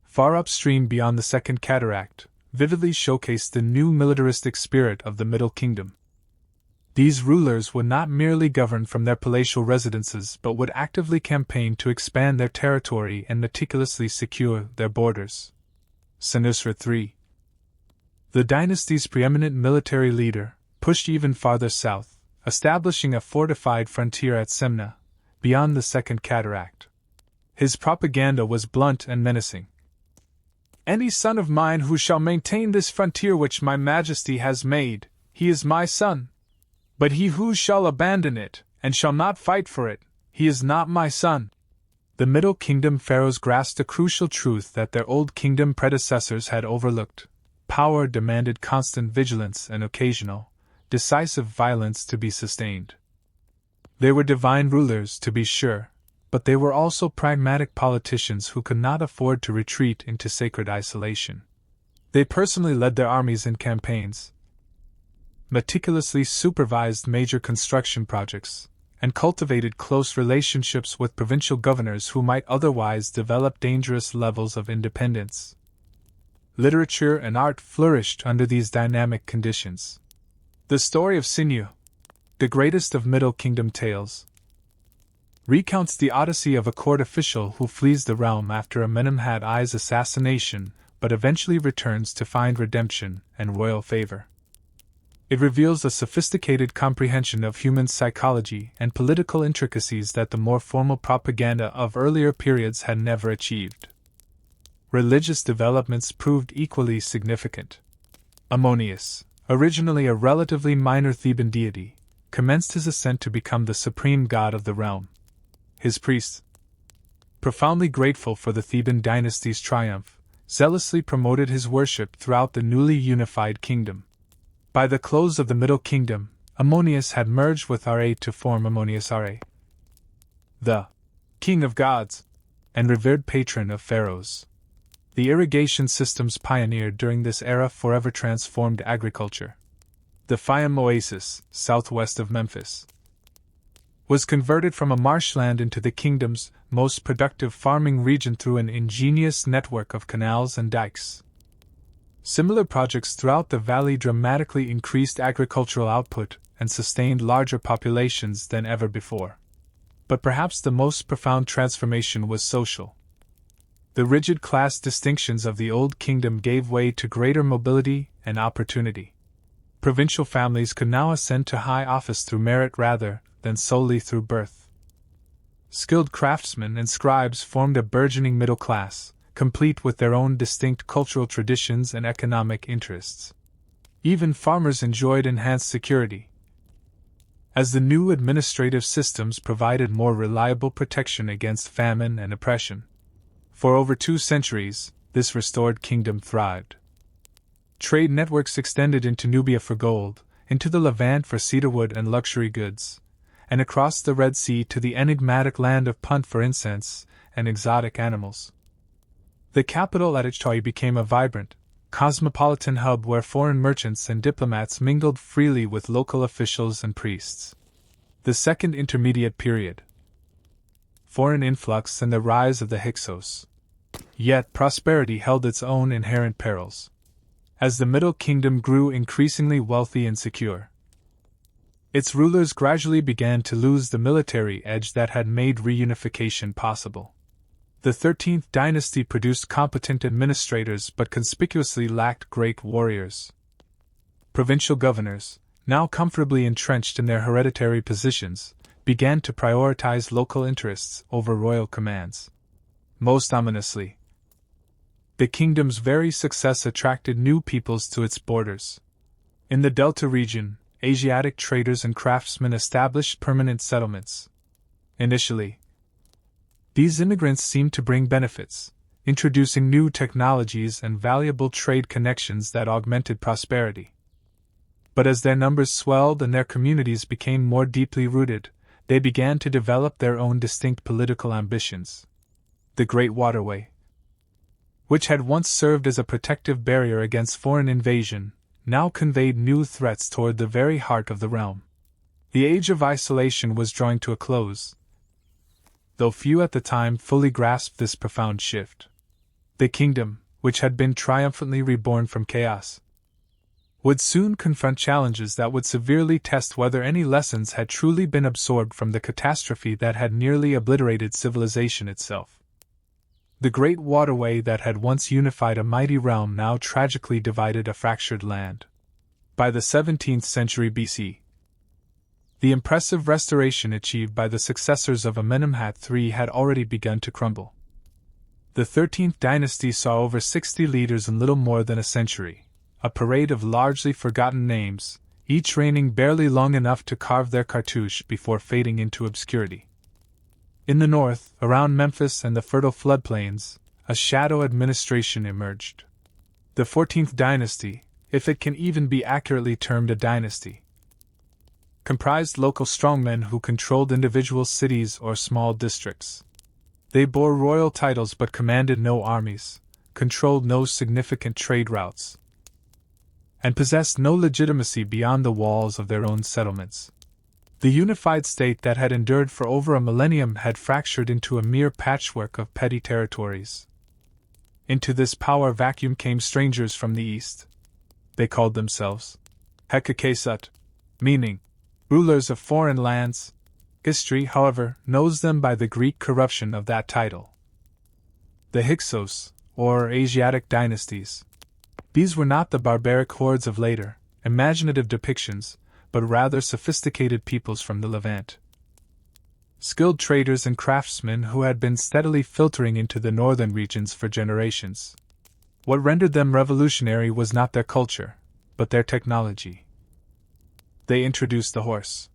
far upstream beyond the Second Cataract, vividly showcased the new militaristic spirit of the Middle Kingdom. These rulers would not merely govern from their palatial residences but would actively campaign to expand their territory and meticulously secure their borders. Senusret III, the dynasty's preeminent military leader, pushed even farther south, establishing a fortified frontier at Semna, beyond the Second Cataract. His propaganda was blunt and menacing. "Any son of mine who shall maintain this frontier which my majesty has made, he is my son. But he who shall abandon it, and shall not fight for it, he is not my son." The Middle Kingdom pharaohs grasped a crucial truth that their Old Kingdom predecessors had overlooked. Power demanded constant vigilance and occasional, decisive violence to be sustained. They were divine rulers, to be sure, but they were also pragmatic politicians who could not afford to retreat into sacred isolation. They personally led their armies in campaigns, meticulously supervised major construction projects, and cultivated close relationships with provincial governors who might otherwise develop dangerous levels of independence. Literature and art flourished under these dynamic conditions. The story of Sinew, the greatest of Middle Kingdom tales, recounts the odyssey of a court official who flees the realm after Amenemhat I's assassination but eventually returns to find redemption and royal favor. It reveals a sophisticated comprehension of human psychology and political intricacies that the more formal propaganda of earlier periods had never achieved. Religious developments proved equally significant. Ammonius, originally a relatively minor Theban deity, commenced his ascent to become the supreme god of the realm. His priests, profoundly grateful for the Theban dynasty's triumph, zealously promoted his worship throughout the newly unified kingdom. By the close of the Middle Kingdom, Ammonius had merged with Ra to form Ammonius Ra, the king of gods and revered patron of pharaohs. The irrigation systems pioneered during this era forever transformed agriculture. The Fayum oasis, southwest of Memphis, was converted from a marshland into the kingdom's most productive farming region through an ingenious network of canals and dikes. Similar projects throughout the valley dramatically increased agricultural output and sustained larger populations than ever before. But perhaps the most profound transformation was social. The rigid class distinctions of the Old Kingdom gave way to greater mobility and opportunity. Provincial families could now ascend to high office through merit rather than solely through birth. Skilled craftsmen and scribes formed a burgeoning middle class, complete with their own distinct cultural traditions and economic interests. Even farmers enjoyed enhanced security, as the new administrative systems provided more reliable protection against famine and oppression. For over 2 centuries, this restored kingdom thrived. Trade networks extended into Nubia for gold, into the Levant for cedarwood and luxury goods, and across the Red Sea to the enigmatic land of Punt for incense and exotic animals. The capital at Ijtai became a vibrant, cosmopolitan hub where foreign merchants and diplomats mingled freely with local officials and priests. The Second Intermediate Period. Foreign influx and the rise of the Hyksos. Yet prosperity held its own inherent perils. As the Middle Kingdom grew increasingly wealthy and secure, its rulers gradually began to lose the military edge that had made reunification possible. The 13th dynasty produced competent administrators but conspicuously lacked great warriors. Provincial governors, now comfortably entrenched in their hereditary positions, began to prioritize local interests over royal commands. Most ominously, the kingdom's very success attracted new peoples to its borders. In the Delta region, Asiatic traders and craftsmen established permanent settlements. Initially, these immigrants seemed to bring benefits, introducing new technologies and valuable trade connections that augmented prosperity. But as their numbers swelled and their communities became more deeply rooted, they began to develop their own distinct political ambitions. The Great Waterway, which had once served as a protective barrier against foreign invasion, now conveyed new threats toward the very heart of the realm. The age of isolation was drawing to a close, though few at the time fully grasped this profound shift. The kingdom, which had been triumphantly reborn from chaos, would soon confront challenges that would severely test whether any lessons had truly been absorbed from the catastrophe that had nearly obliterated civilization itself. The great waterway that had once unified a mighty realm now tragically divided a fractured land. By the 17th century BC, the impressive restoration achieved by the successors of Amenemhat III had already begun to crumble. The 13th dynasty saw over 60 leaders in little more than a century, a parade of largely forgotten names, each reigning barely long enough to carve their cartouche before fading into obscurity. In the north, around Memphis and the fertile floodplains, a shadow administration emerged. The 14th dynasty, if it can even be accurately termed a dynasty, comprised local strongmen who controlled individual cities or small districts. They bore royal titles but commanded no armies, controlled no significant trade routes, and possessed no legitimacy beyond the walls of their own settlements. The unified state that had endured for over a millennium had fractured into a mere patchwork of petty territories. Into this power vacuum came strangers from the east. They called themselves Hekakesut, meaning rulers of foreign lands. History, however, knows them by the Greek corruption of that title. The Hyksos, or Asiatic dynasties. These were not the barbaric hordes of later, imaginative depictions, but rather sophisticated peoples from the Levant. Skilled traders and craftsmen who had been steadily filtering into the northern regions for generations. What rendered them revolutionary was not their culture, but their technology. They introduced the horse.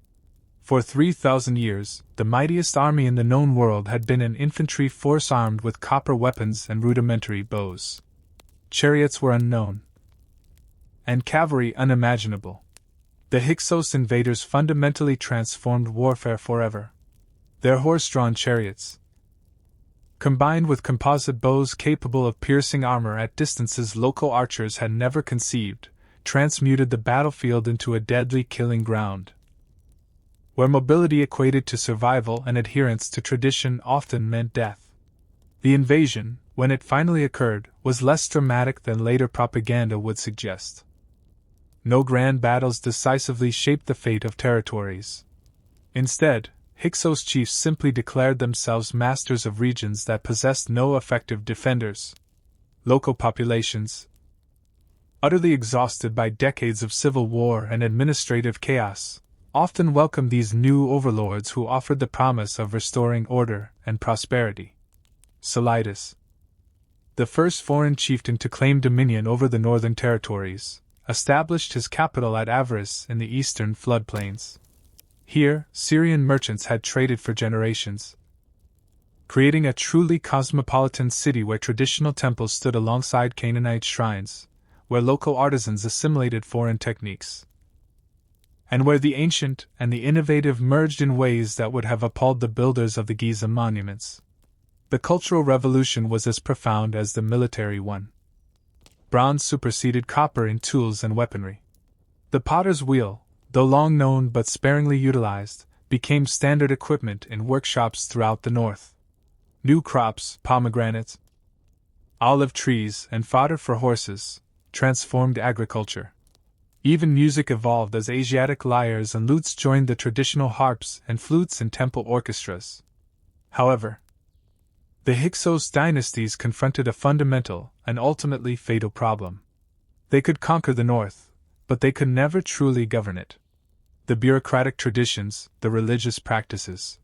For 3,000 years, the mightiest army in the known world had been an infantry force armed with copper weapons and rudimentary bows. Chariots were unknown, and cavalry unimaginable. The Hyksos invaders fundamentally transformed warfare forever. Their horse-drawn chariots, combined with composite bows capable of piercing armor at distances local archers had never conceived, transmuted the battlefield into a deadly killing ground, where mobility equated to survival and adherence to tradition often meant death. The invasion, when it finally occurred, was less dramatic than later propaganda would suggest. No grand battles decisively shaped the fate of territories. Instead, Hyksos chiefs simply declared themselves masters of regions that possessed no effective defenders. Local populations, utterly exhausted by decades of civil war and administrative chaos, often welcomed these new overlords who offered the promise of restoring order and prosperity. Solitis, the first foreign chieftain to claim dominion over the northern territories, established his capital at Avaris in the eastern floodplains. Here, Syrian merchants had traded for generations, creating a truly cosmopolitan city where traditional temples stood alongside Canaanite shrines, where local artisans assimilated foreign techniques, and where the ancient and the innovative merged in ways that would have appalled the builders of the Giza monuments. The Cultural Revolution was as profound as the military one. Bronze superseded copper in tools and weaponry. The potter's wheel, though long known but sparingly utilized, became standard equipment in workshops throughout the north. New crops, pomegranates, olive trees, and fodder for horses transformed agriculture. Even music evolved as Asiatic lyres and lutes joined the traditional harps and flutes in temple orchestras. However, the Hyksos dynasties confronted a fundamental and ultimately fatal problem. They could conquer the north, but they could never truly govern it. The bureaucratic traditions, the religious practices,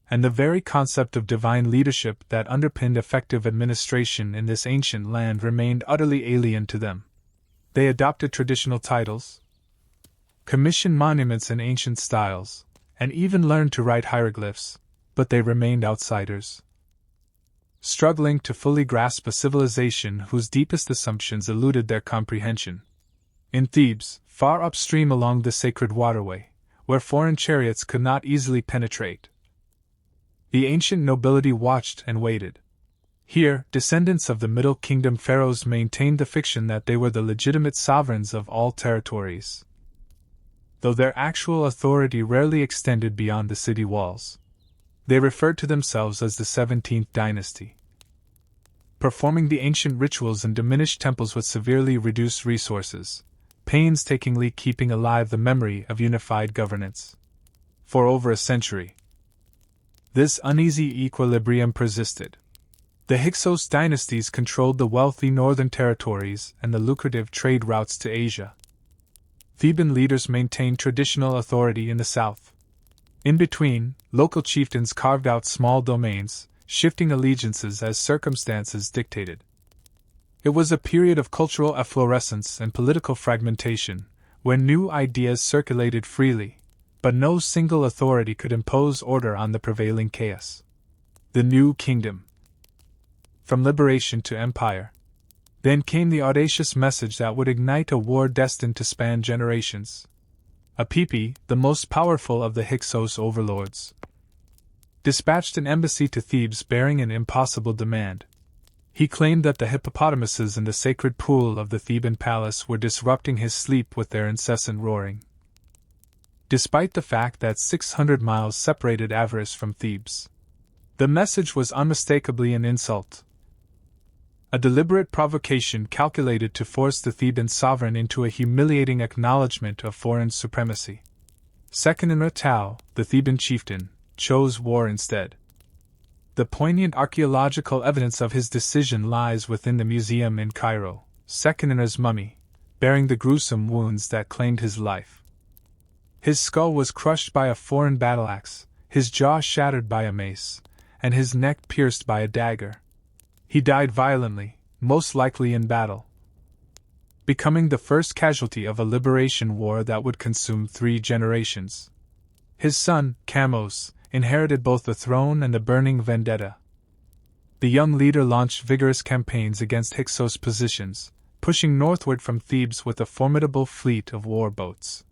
and the very concept of divine leadership that underpinned effective administration in this ancient land remained utterly alien to them. They adopted traditional titles, commissioned monuments in ancient styles, and even learned to write hieroglyphs, but they remained outsiders, struggling to fully grasp a civilization whose deepest assumptions eluded their comprehension. In Thebes, far upstream along the sacred waterway, where foreign chariots could not easily penetrate, the ancient nobility watched and waited. Here, descendants of the Middle Kingdom pharaohs maintained the fiction that they were the legitimate sovereigns of all territories, though their actual authority rarely extended beyond the city walls. They referred to themselves as the 17th dynasty, performing the ancient rituals in diminished temples with severely reduced resources, painstakingly keeping alive the memory of unified governance. For over a century, this uneasy equilibrium persisted. The Hyksos dynasties controlled the wealthy northern territories and the lucrative trade routes to Asia. Theban leaders maintained traditional authority in the south. In between, local chieftains carved out small domains, shifting allegiances as circumstances dictated. It was a period of cultural efflorescence and political fragmentation, where new ideas circulated freely, but no single authority could impose order on the prevailing chaos. The New Kingdom. From liberation to empire. Then came the audacious message that would ignite a war destined to span generations. Apipi, the most powerful of the Hyksos overlords, dispatched an embassy to Thebes bearing an impossible demand. He claimed that the hippopotamuses in the sacred pool of the Theban palace were disrupting his sleep with their incessant roaring. Despite the fact that 600 miles separated Avaris from Thebes, the message was unmistakably an insult, a deliberate provocation calculated to force the Theban sovereign into a humiliating acknowledgement of foreign supremacy. Sekenenra Tau, the Theban chieftain, chose war instead. The poignant archaeological evidence of his decision lies within the museum in Cairo, Sekenenra's mummy, bearing the gruesome wounds that claimed his life. His skull was crushed by a foreign battle-axe, his jaw shattered by a mace, and his neck pierced by a dagger. He died violently, most likely in battle, becoming the first casualty of a liberation war that would consume 3 generations. His son, Kamos, inherited both the throne and the burning vendetta. The young leader launched vigorous campaigns against Hyksos positions, pushing northward from Thebes with a formidable fleet of war boats.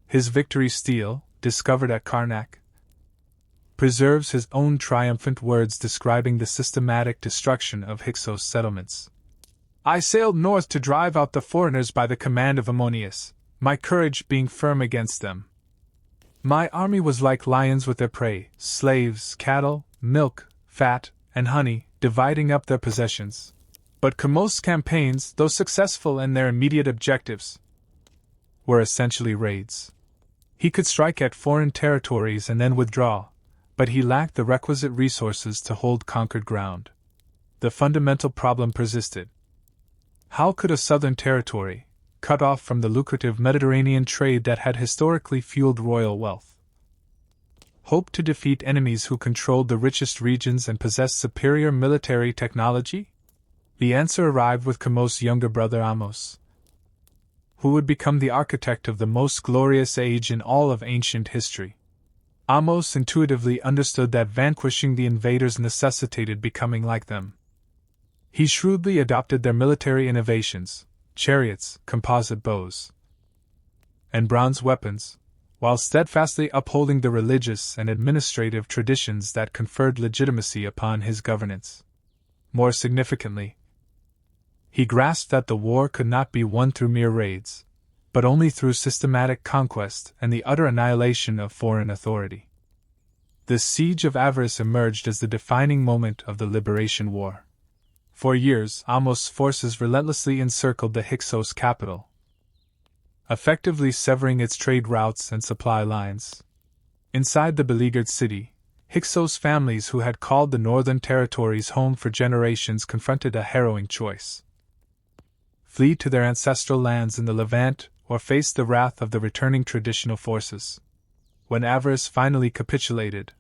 His victory stele, discovered at Karnak, preserves his own triumphant words describing the systematic destruction of Hyksos settlements. I sailed north to drive out the foreigners by the command of Ammonius, my courage being firm against them. My army was like lions with their prey, slaves, cattle, milk, fat, and honey, dividing up their possessions. But Kamos' campaigns, though successful in their immediate objectives, were essentially raids. He could strike at foreign territories and then withdraw, but he lacked the requisite resources to hold conquered ground. The fundamental problem persisted. How could a southern territory, cut off from the lucrative Mediterranean trade that had historically fueled royal wealth, hope to defeat enemies who controlled the richest regions and possessed superior military technology? The answer arrived with Kamos's younger brother Amos, who would become the architect of the most glorious age in all of ancient history. Amos intuitively understood that vanquishing the invaders necessitated becoming like them. He shrewdly adopted their military innovations, chariots, composite bows, and bronze weapons, while steadfastly upholding the religious and administrative traditions that conferred legitimacy upon his governance. More significantly, he grasped that the war could not be won through mere raids, but only through systematic conquest and the utter annihilation of foreign authority. This siege of Avaris emerged as the defining moment of the Liberation War. For years, Amos' forces relentlessly encircled the Hyksos capital, effectively severing its trade routes and supply lines. Inside the beleaguered city, Hyksos families who had called the northern territories home for generations confronted a harrowing choice: flee to their ancestral lands in the Levant or face the wrath of the returning traditional forces. When Avaris finally capitulated,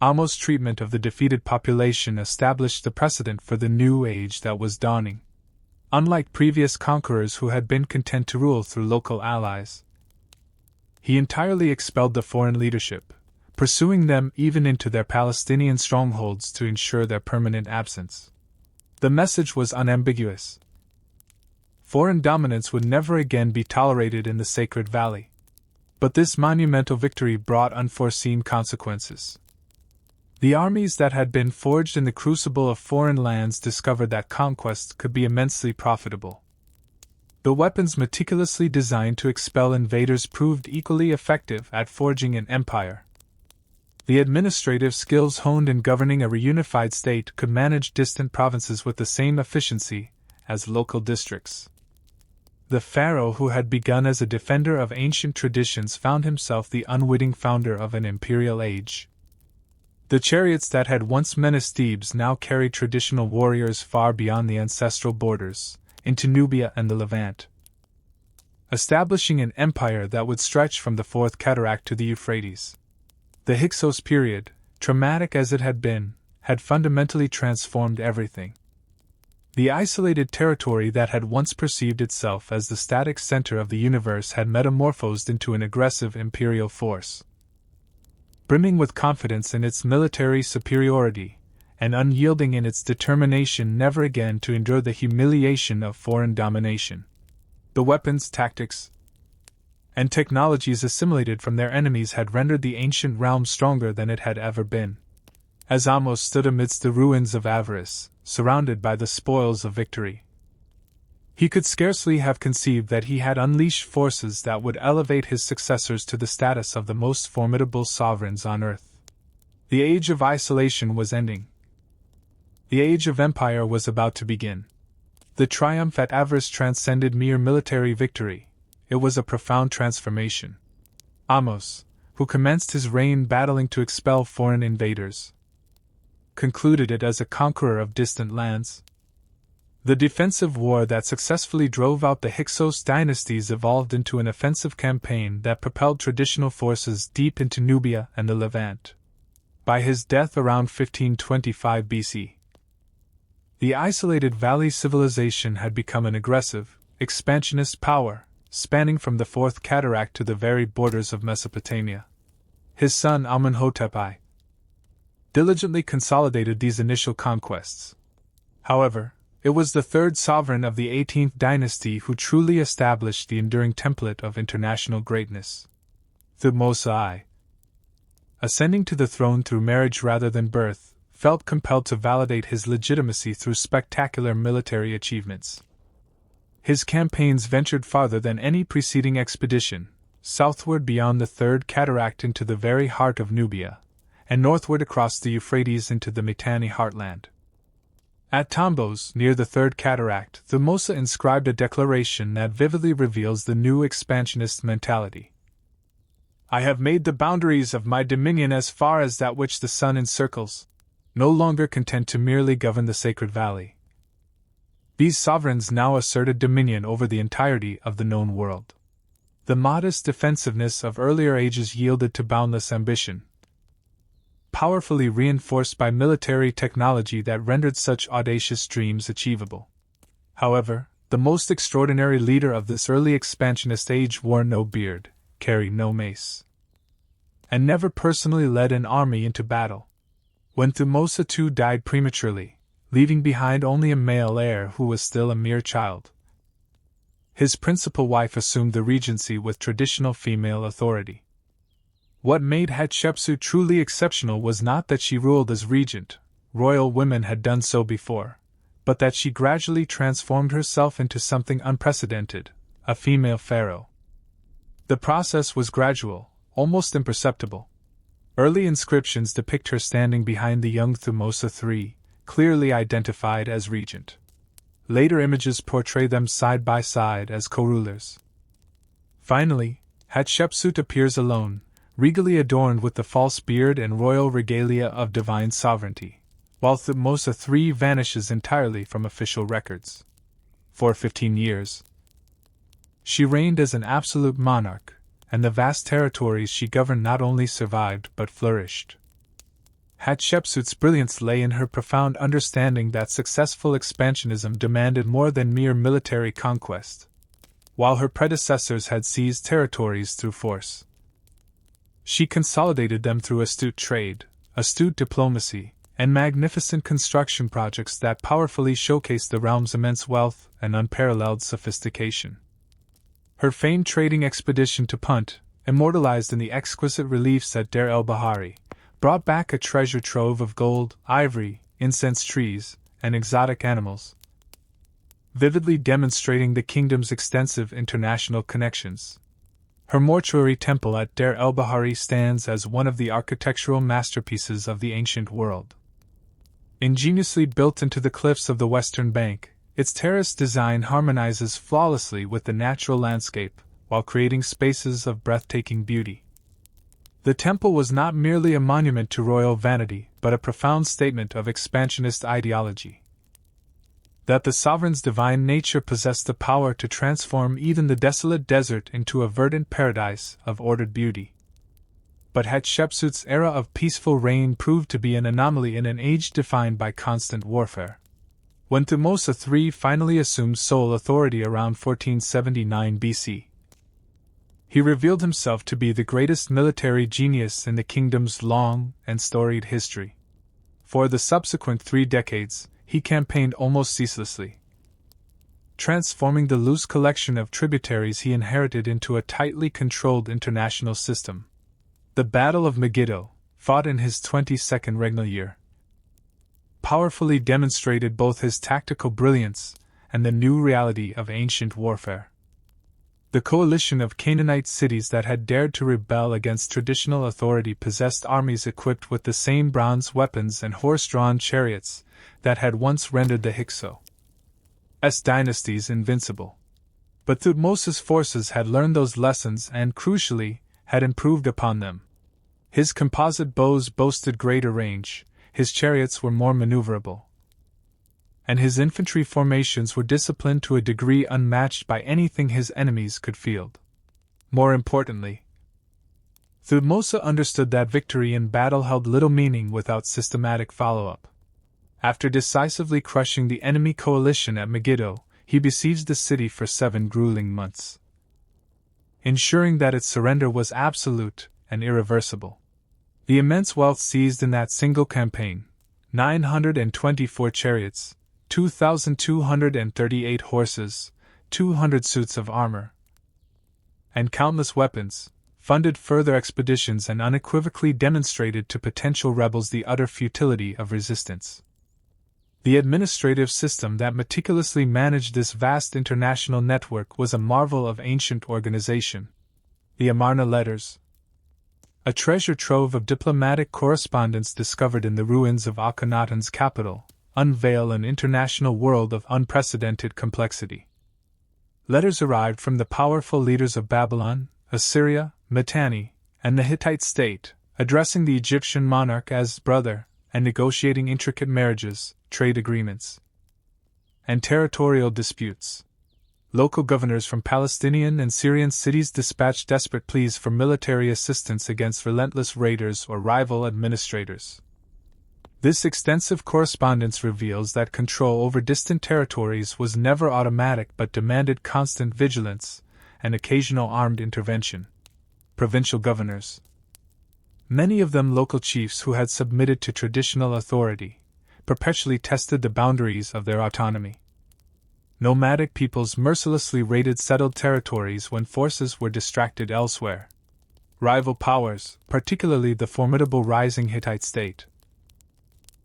Amos' treatment of the defeated population established the precedent for the new age that was dawning. Unlike previous conquerors who had been content to rule through local allies, he entirely expelled the foreign leadership, pursuing them even into their Palestinian strongholds to ensure their permanent absence. The message was unambiguous: foreign dominance would never again be tolerated in the Sacred Valley. But this monumental victory brought unforeseen consequences. The armies that had been forged in the crucible of foreign lands discovered that conquest could be immensely profitable. The weapons meticulously designed to expel invaders proved equally effective at forging an empire. The administrative skills honed in governing a reunified state could manage distant provinces with the same efficiency as local districts. The pharaoh who had begun as a defender of ancient traditions found himself the unwitting founder of an imperial age. The chariots that had once menaced Thebes now carried traditional warriors far beyond the ancestral borders, into Nubia and the Levant, establishing an empire that would stretch from the Fourth Cataract to the Euphrates. The Hyksos period, traumatic as it had been, had fundamentally transformed everything. The isolated territory that had once perceived itself as the static center of the universe had metamorphosed into an aggressive imperial force, brimming with confidence in its military superiority, and unyielding in its determination never again to endure the humiliation of foreign domination. The weapons, tactics, and technologies assimilated from their enemies had rendered the ancient realm stronger than it had ever been. As Amos stood amidst the ruins of Avaris, surrounded by the spoils of victory, he could scarcely have conceived that he had unleashed forces that would elevate his successors to the status of the most formidable sovereigns on earth. The age of isolation was ending. The age of empire was about to begin. The triumph at Avaris transcended mere military victory. It was a profound transformation. Amos, who commenced his reign battling to expel foreign invaders, concluded it as a conqueror of distant lands. The defensive war that successfully drove out the Hyksos dynasties evolved into an offensive campaign that propelled traditional forces deep into Nubia and the Levant. By his death around 1525 BC, the isolated valley civilization had become an aggressive, expansionist power, spanning from the Fourth Cataract to the very borders of Mesopotamia. His son Amenhotep I diligently consolidated these initial conquests. However, it was the third sovereign of the 18th dynasty who truly established the enduring template of international greatness. Thutmose I, ascending to the throne through marriage rather than birth, felt compelled to validate his legitimacy through spectacular military achievements. His campaigns ventured farther than any preceding expedition, southward beyond the Third Cataract into the very heart of Nubia, and northward across the Euphrates into the Mitanni heartland. At Tombos, near the Third Cataract, Thutmose inscribed a declaration that vividly reveals the new expansionist mentality. "I have made the boundaries of my dominion as far as that which the sun encircles, no longer content to merely govern the Sacred Valley, These sovereigns now asserted dominion over the entirety of the known world. The modest defensiveness of earlier ages yielded to boundless ambition, powerfully reinforced by military technology that rendered such audacious dreams achievable. However, the most extraordinary leader of this early expansionist age wore no beard, carried no mace, and never personally led an army into battle. When Thutmose II died prematurely, leaving behind only a male heir who was still a mere child, his principal wife assumed the regency with traditional female authority. What made Hatshepsut truly exceptional was not that she ruled as regent, royal women had done so before, but that she gradually transformed herself into something unprecedented, a female pharaoh. The process was gradual, almost imperceptible. Early inscriptions depict her standing behind the young Thutmose III, clearly identified as regent. Later images portray them side by side as co-rulers. Finally, Hatshepsut appears alone, regally adorned with the false beard and royal regalia of divine sovereignty, while Thutmose III vanishes entirely from official records. For 15 years, she reigned as an absolute monarch, and the vast territories she governed not only survived but flourished. Hatshepsut's brilliance lay in her profound understanding that successful expansionism demanded more than mere military conquest. While her predecessors had seized territories through force, she consolidated them through astute trade, astute diplomacy, and magnificent construction projects that powerfully showcased the realm's immense wealth and unparalleled sophistication. Her famed trading expedition to Punt, immortalized in the exquisite reliefs at Deir el-Bahari, brought back a treasure trove of gold, ivory, incense trees, and exotic animals, vividly demonstrating the kingdom's extensive international connections. Her mortuary temple at Deir el-Bahari stands as one of the architectural masterpieces of the ancient world. Ingeniously built into the cliffs of the western bank, its terrace design harmonizes flawlessly with the natural landscape, while creating spaces of breathtaking beauty. The temple was not merely a monument to royal vanity, but a profound statement of expansionist ideology. That the sovereign's divine nature possessed the power to transform even the desolate desert into a verdant paradise of ordered beauty. But Hatshepsut's era of peaceful reign proved to be an anomaly in an age defined by constant warfare. When Thutmose III finally assumed sole authority around 1479 BC, he revealed himself to be the greatest military genius in the kingdom's long and storied history. For the subsequent 3 decades, he campaigned almost ceaselessly, transforming the loose collection of tributaries he inherited into a tightly controlled international system. The Battle of Megiddo, fought in his 22nd regnal year, powerfully demonstrated both his tactical brilliance and the new reality of ancient warfare. The coalition of Canaanite cities that had dared to rebel against traditional authority possessed armies equipped with the same bronze weapons and horse-drawn chariots that had once rendered the Hyksos dynasties invincible. But Thutmose's forces had learned those lessons and, crucially, had improved upon them. His composite bows boasted greater range, his chariots were more maneuverable, and his infantry formations were disciplined to a degree unmatched by anything his enemies could field. More importantly, Thutmose understood that victory in battle held little meaning without systematic follow-up. After decisively crushing the enemy coalition at Megiddo, he besieged the city for 7 grueling months, ensuring that its surrender was absolute and irreversible. The immense wealth seized in that single campaign, 924 chariots, 2,238 horses, 200 suits of armor, and countless weapons, funded further expeditions and unequivocally demonstrated to potential rebels the utter futility of resistance. The administrative system that meticulously managed this vast international network was a marvel of ancient organization. The Amarna letters, a treasure trove of diplomatic correspondence discovered in the ruins of Akhenaten's capital, unveil an international world of unprecedented complexity. Letters arrived from the powerful leaders of Babylon, Assyria, Mitanni, and the Hittite state, addressing the Egyptian monarch as brother, and negotiating intricate marriages, trade agreements, and territorial disputes. Local governors from Palestinian and Syrian cities dispatched desperate pleas for military assistance against relentless raiders or rival administrators. This extensive correspondence reveals that control over distant territories was never automatic but demanded constant vigilance and occasional armed intervention. Provincial governors, many of them local chiefs who had submitted to traditional authority, perpetually tested the boundaries of their autonomy. Nomadic peoples mercilessly raided settled territories when forces were distracted elsewhere. Rival powers, particularly the formidable rising Hittite state,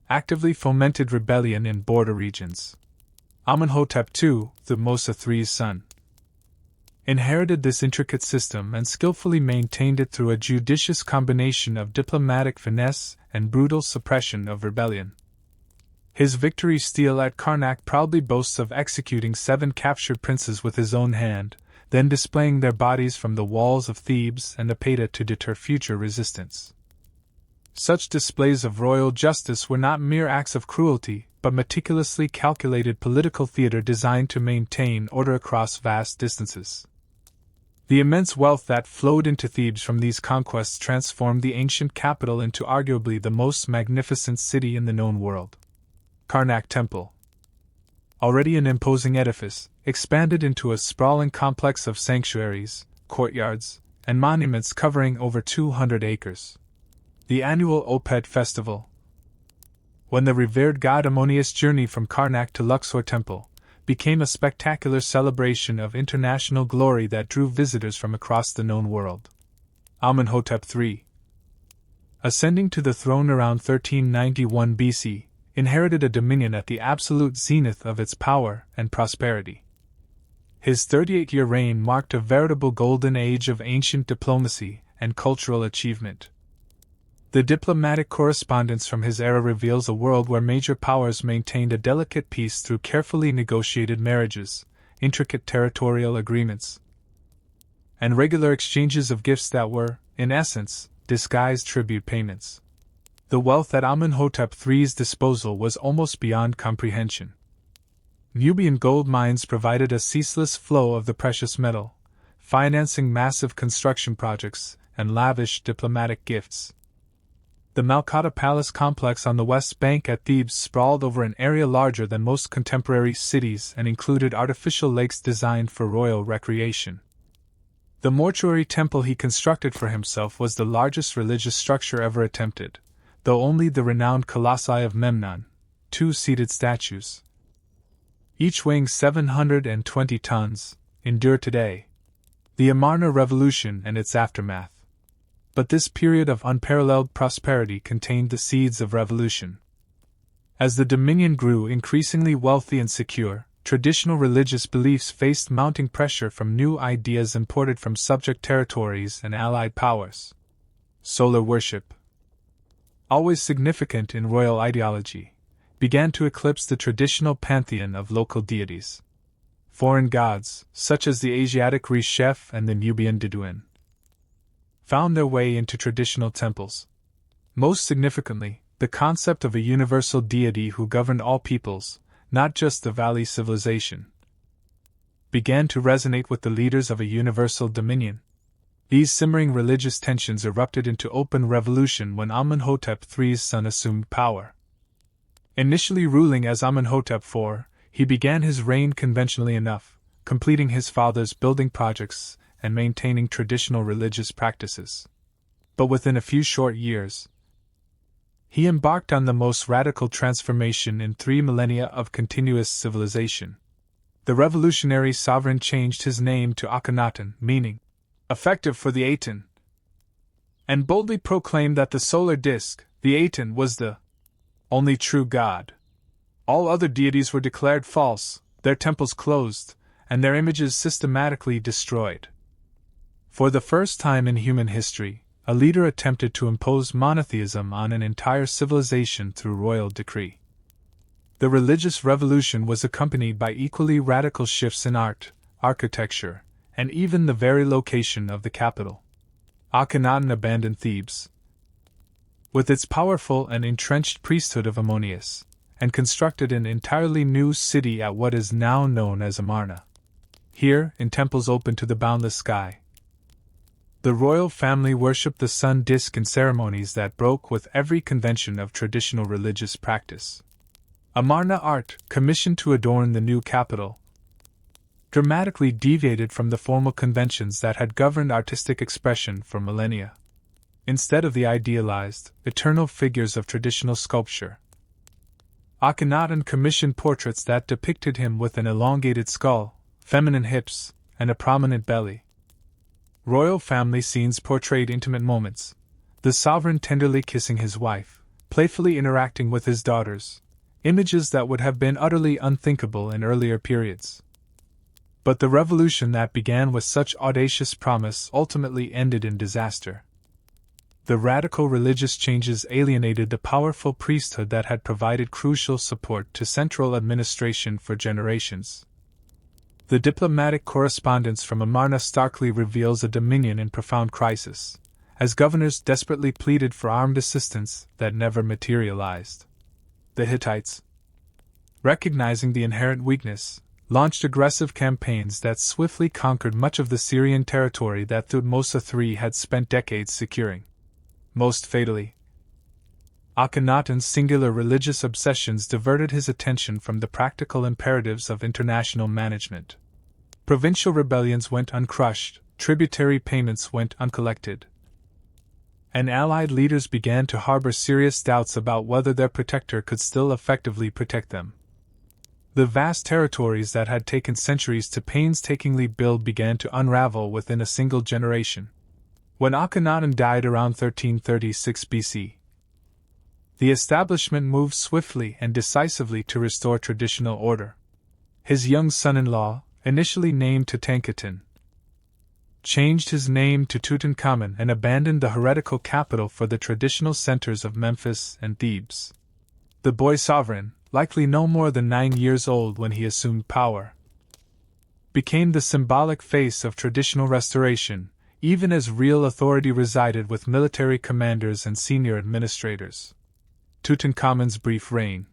actively fomented rebellion in border regions. Amenhotep II, Thutmose III's son, inherited this intricate system and skillfully maintained it through a judicious combination of diplomatic finesse and brutal suppression of rebellion. His victory stele at Karnak proudly boasts of executing 7 captured princes with his own hand, then displaying their bodies from the walls of Thebes and Apata to deter future resistance. Such displays of royal justice were not mere acts of cruelty, but meticulously calculated political theater designed to maintain order across vast distances. The immense wealth that flowed into Thebes from these conquests transformed the ancient capital into arguably the most magnificent city in the known world. Karnak Temple, already an imposing edifice, expanded into a sprawling complex of sanctuaries, courtyards, and monuments covering over 200 acres. The annual Opet festival, when the revered god Ammonius journeyed from Karnak to Luxor Temple, became a spectacular celebration of international glory that drew visitors from across the known world. Amenhotep III, ascending to the throne around 1391 BC, inherited a dominion at the absolute zenith of its power and prosperity. His 38-year reign marked a veritable golden age of ancient diplomacy and cultural achievement. The diplomatic correspondence from his era reveals a world where major powers maintained a delicate peace through carefully negotiated marriages, intricate territorial agreements, and regular exchanges of gifts that were, in essence, disguised tribute payments. The wealth at Amenhotep III's disposal was almost beyond comprehension. Nubian gold mines provided a ceaseless flow of the precious metal, financing massive construction projects and lavish diplomatic gifts. The Malkata Palace complex on the west bank at Thebes sprawled over an area larger than most contemporary cities and included artificial lakes designed for royal recreation. The mortuary temple he constructed for himself was the largest religious structure ever attempted, though only the renowned colossi of Memnon, 2 seated statues, each weighing 720 tons, endure today. The Amarna Revolution and its aftermath. But this period of unparalleled prosperity contained the seeds of revolution. As the dominion grew increasingly wealthy and secure, traditional religious beliefs faced mounting pressure from new ideas imported from subject territories and allied powers. Solar worship, always significant in royal ideology, began to eclipse the traditional pantheon of local deities. Foreign gods, such as the Asiatic Reshef and the Nubian Diduin, found their way into traditional temples. Most significantly, the concept of a universal deity who governed all peoples, not just the valley civilization, began to resonate with the leaders of a universal dominion. These simmering religious tensions erupted into open revolution when Amenhotep III's son assumed power. Initially ruling as Amenhotep IV, he began his reign conventionally enough, completing his father's building projects and maintaining traditional religious practices. But within a few short years, he embarked on the most radical transformation in 3 millennia of continuous civilization. The revolutionary sovereign changed his name to Akhenaten, meaning effective for the Aten, and boldly proclaimed that the solar disk, the Aten, was the only true god. All other deities were declared false, their temples closed, and their images systematically destroyed. For the first time in human history, a leader attempted to impose monotheism on an entire civilization through royal decree. The religious revolution was accompanied by equally radical shifts in art, architecture, and even the very location of the capital. Akhenaten abandoned Thebes, with its powerful and entrenched priesthood of Ammonius, and constructed an entirely new city at what is now known as Amarna. Here, in temples open to the boundless sky, the royal family worshipped the sun disk in ceremonies that broke with every convention of traditional religious practice. Amarna art, commissioned to adorn the new capital, dramatically deviated from the formal conventions that had governed artistic expression for millennia. Instead of the idealized, eternal figures of traditional sculpture, Akhenaten commissioned portraits that depicted him with an elongated skull, feminine hips, and a prominent belly. Royal family scenes portrayed intimate moments, the sovereign tenderly kissing his wife, playfully interacting with his daughters, images that would have been utterly unthinkable in earlier periods. But the revolution that began with such audacious promise ultimately ended in disaster. The radical religious changes alienated the powerful priesthood that had provided crucial support to central administration for generations. The diplomatic correspondence from Amarna starkly reveals a dominion in profound crisis, as governors desperately pleaded for armed assistance that never materialized. The Hittites, recognizing the inherent weakness, launched aggressive campaigns that swiftly conquered much of the Syrian territory that Thutmose III had spent decades securing. Most fatally, Akhenaten's singular religious obsessions diverted his attention from the practical imperatives of international management. Provincial rebellions went uncrushed, tributary payments went uncollected, and allied leaders began to harbor serious doubts about whether their protector could still effectively protect them. The vast territories that had taken centuries to painstakingly build began to unravel within a single generation. When Akhenaten died around 1336 BC, the establishment moved swiftly and decisively to restore traditional order. His young son-in-law, initially named Tutankhaten, changed his name to Tutankhamun and abandoned the heretical capital for the traditional centers of Memphis and Thebes. The boy sovereign, likely no more than 9 years old when he assumed power, became the symbolic face of traditional restoration, even as real authority resided with military commanders and senior administrators. Tutankhamun's brief reign,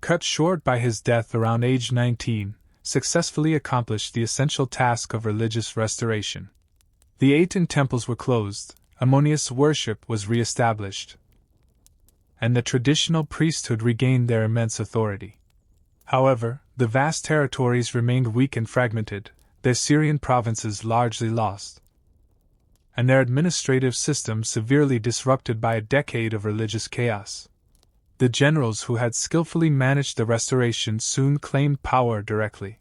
cut short by his death around age 19, successfully accomplished the essential task of religious restoration. The Aten temples were closed, Ammonius worship was re-established, and the traditional priesthood regained their immense authority. However, the vast territories remained weak and fragmented, their Syrian provinces largely lost, and their administrative system severely disrupted by a decade of religious chaos. The generals who had skillfully managed the restoration soon claimed power directly.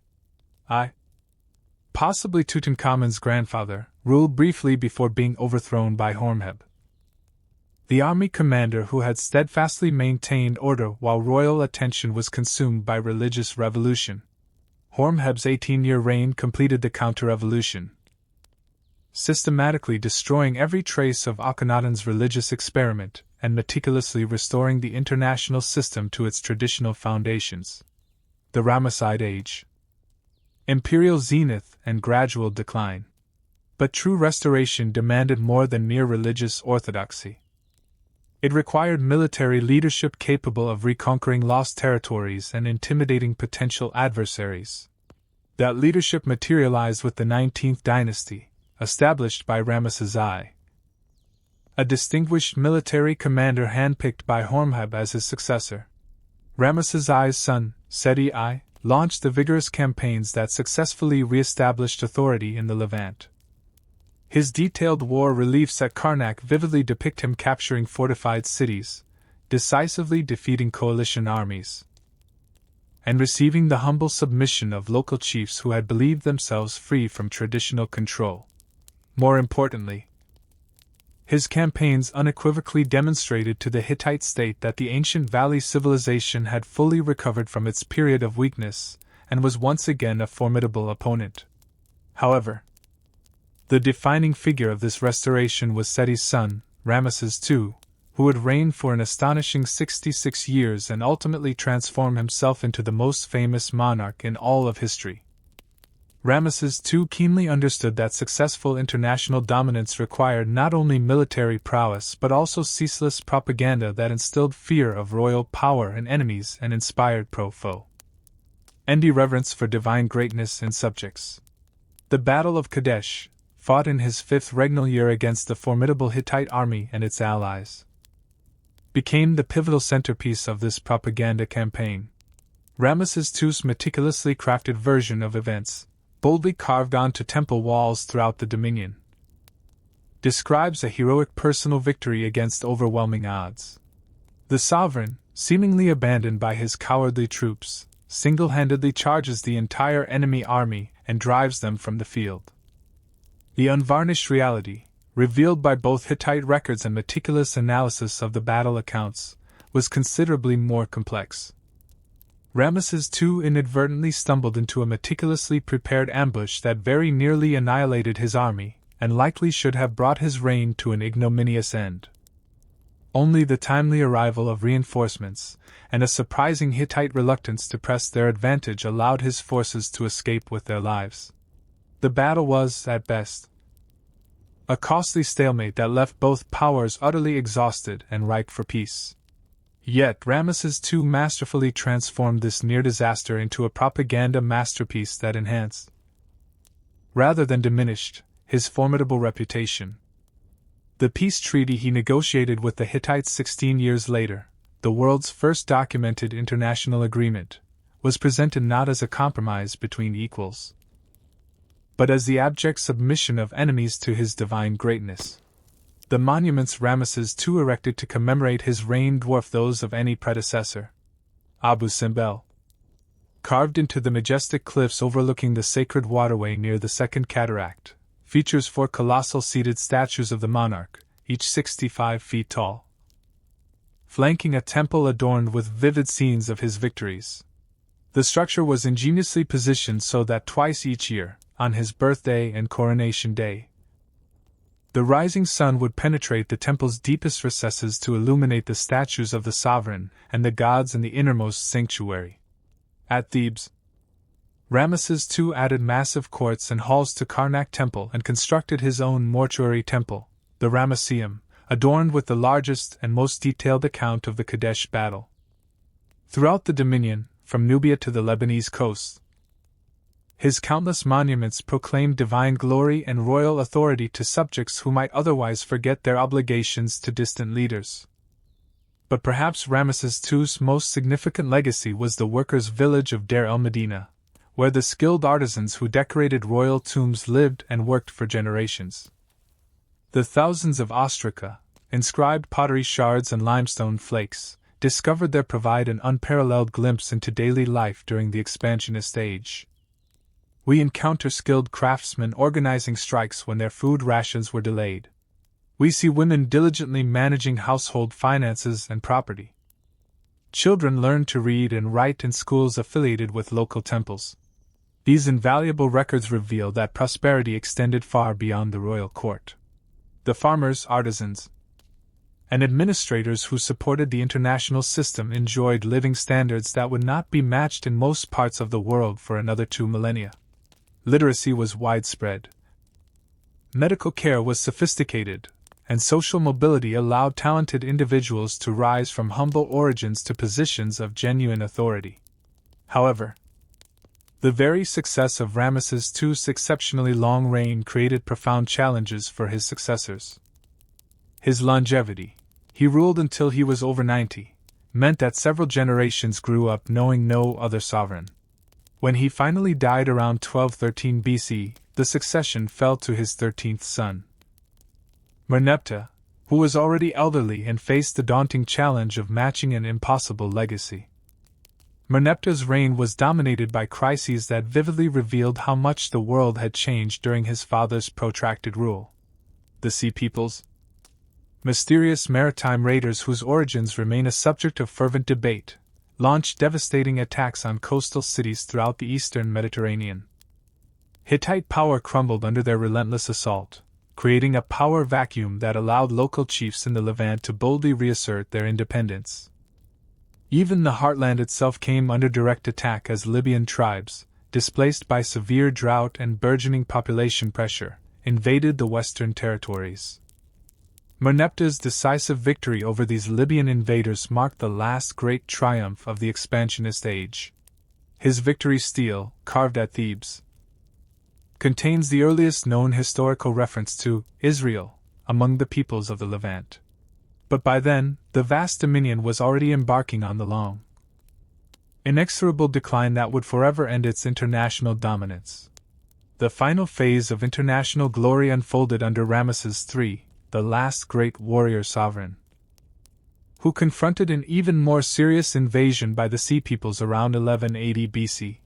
Possibly Tutankhamun's grandfather, ruled briefly before being overthrown by Hormheb, the army commander who had steadfastly maintained order while royal attention was consumed by religious revolution. Hormheb's 18-year reign completed the counter-revolution, systematically destroying every trace of Akhenaten's religious experiment and meticulously restoring the international system to its traditional foundations. The Ramesside Age. Imperial zenith and gradual decline. But true restoration demanded more than mere religious orthodoxy. It required military leadership capable of reconquering lost territories and intimidating potential adversaries. That leadership materialized with the 19th dynasty, established by Ramesses I, a distinguished military commander handpicked by Hormheb as his successor. Ramesses I's son, Seti I, launched the vigorous campaigns that successfully re-established authority in the Levant. His detailed war reliefs at Karnak vividly depict him capturing fortified cities, decisively defeating coalition armies, and receiving the humble submission of local chiefs who had believed themselves free from traditional control. More importantly, his campaigns unequivocally demonstrated to the Hittite state that the ancient valley civilization had fully recovered from its period of weakness and was once again a formidable opponent. However, the defining figure of this restoration was Seti's son, Ramesses II, who would reign for an astonishing 66 years and ultimately transform himself into the most famous monarch in all of history. Ramesses II keenly understood that successful international dominance required not only military prowess but also ceaseless propaganda that instilled fear of royal power in enemies and inspired pro-foe and reverence for divine greatness in subjects. The Battle of Kadesh, fought in his fifth regnal year against the formidable Hittite army and its allies, became the pivotal centerpiece of this propaganda campaign. Ramesses II's meticulously crafted version of events, boldly carved onto temple walls throughout the Dominion, describes a heroic personal victory against overwhelming odds. The sovereign, seemingly abandoned by his cowardly troops, single-handedly charges the entire enemy army and drives them from the field. The unvarnished reality, revealed by both Hittite records and meticulous analysis of the battle accounts, was considerably more complex. Ramesses II inadvertently stumbled into a meticulously prepared ambush that very nearly annihilated his army, and likely should have brought his reign to an ignominious end. Only the timely arrival of reinforcements, and a surprising Hittite reluctance to press their advantage allowed his forces to escape with their lives. The battle was, at best, a costly stalemate that left both powers utterly exhausted and ripe for peace. Yet Ramesses II masterfully transformed this near disaster into a propaganda masterpiece that enhanced, rather than diminished, his formidable reputation. The peace treaty he negotiated with the Hittites 16 years later, the world's first documented international agreement, was presented not as a compromise between equals, but as the abject submission of enemies to his divine greatness. The monuments Ramesses II erected to commemorate his reign dwarf those of any predecessor. Abu Simbel, carved into the majestic cliffs overlooking the sacred waterway near the Second Cataract, features 4 colossal seated statues of the monarch, each 65 feet tall, flanking a temple adorned with vivid scenes of his victories. The structure was ingeniously positioned so that twice each year, on his birthday and coronation day, the rising sun would penetrate the temple's deepest recesses to illuminate the statues of the sovereign and the gods in the innermost sanctuary. At Thebes, Ramesses II added massive courts and halls to Karnak Temple and constructed his own mortuary temple, the Ramesseum, adorned with the largest and most detailed account of the Kadesh battle. Throughout the Dominion, from Nubia to the Lebanese coast, his countless monuments proclaimed divine glory and royal authority to subjects who might otherwise forget their obligations to distant leaders. But perhaps Ramesses II's most significant legacy was the workers' village of Deir el-Medina, where the skilled artisans who decorated royal tombs lived and worked for generations. The thousands of ostraca, inscribed pottery shards and limestone flakes, discovered there provide an unparalleled glimpse into daily life during the expansionist age. We encounter skilled craftsmen organizing strikes when their food rations were delayed. We see women diligently managing household finances and property. Children learn to read and write in schools affiliated with local temples. These invaluable records reveal that prosperity extended far beyond the royal court. The farmers, artisans, and administrators who supported the international system enjoyed living standards that would not be matched in most parts of the world for another 2 millennia. Literacy was widespread. Medical care was sophisticated, and social mobility allowed talented individuals to rise from humble origins to positions of genuine authority. However, the very success of Ramesses II's exceptionally long reign created profound challenges for his successors. His longevity, he ruled until he was over 90, meant that several generations grew up knowing no other sovereign. When he finally died around 1213 BC, the succession fell to his 13th son, Merneptah, who was already elderly and faced the daunting challenge of matching an impossible legacy. Merneptah's reign was dominated by crises that vividly revealed how much the world had changed during his father's protracted rule. The Sea Peoples, mysterious maritime raiders whose origins remain a subject of fervent debate, launched devastating attacks on coastal cities throughout the eastern Mediterranean. Hittite power crumbled under their relentless assault, creating a power vacuum that allowed local chiefs in the Levant to boldly reassert their independence. Even the heartland itself came under direct attack as Libyan tribes, displaced by severe drought and burgeoning population pressure, invaded the Western territories. Merneptah's decisive victory over these Libyan invaders marked the last great triumph of the expansionist age. His victory stele, carved at Thebes, contains the earliest known historical reference to Israel among the peoples of the Levant. But by then, the vast dominion was already embarking on the long, inexorable decline that would forever end its international dominance. The final phase of international glory unfolded under Ramesses III, the last great warrior sovereign, who confronted an even more serious invasion by the Sea Peoples around 1180 BC.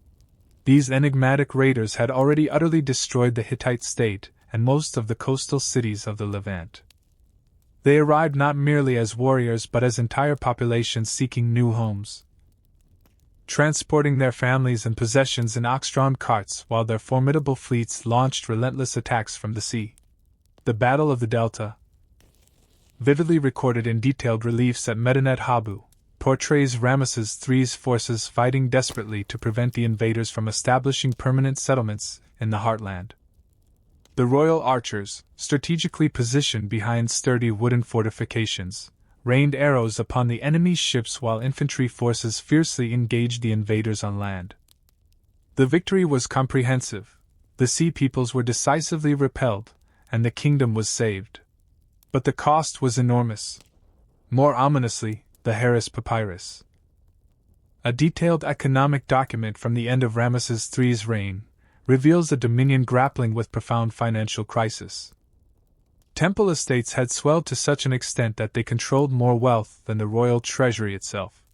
These enigmatic raiders had already utterly destroyed the Hittite state and most of the coastal cities of the Levant. They arrived not merely as warriors but as entire populations seeking new homes, transporting their families and possessions in ox-drawn carts while their formidable fleets launched relentless attacks from the sea. The Battle of the Delta, vividly recorded in detailed reliefs at Medinet Habu, portrays Ramesses III's forces fighting desperately to prevent the invaders from establishing permanent settlements in the heartland. The royal archers, strategically positioned behind sturdy wooden fortifications, rained arrows upon the enemy's ships while infantry forces fiercely engaged the invaders on land. The victory was comprehensive, the Sea Peoples were decisively repelled, and the kingdom was saved. But the cost was enormous. More ominously, the Harris Papyrus, a detailed economic document from the end of Ramesses III's reign, reveals a dominion grappling with profound financial crisis. Temple estates had swelled to such an extent that they controlled more wealth than the royal treasury itself.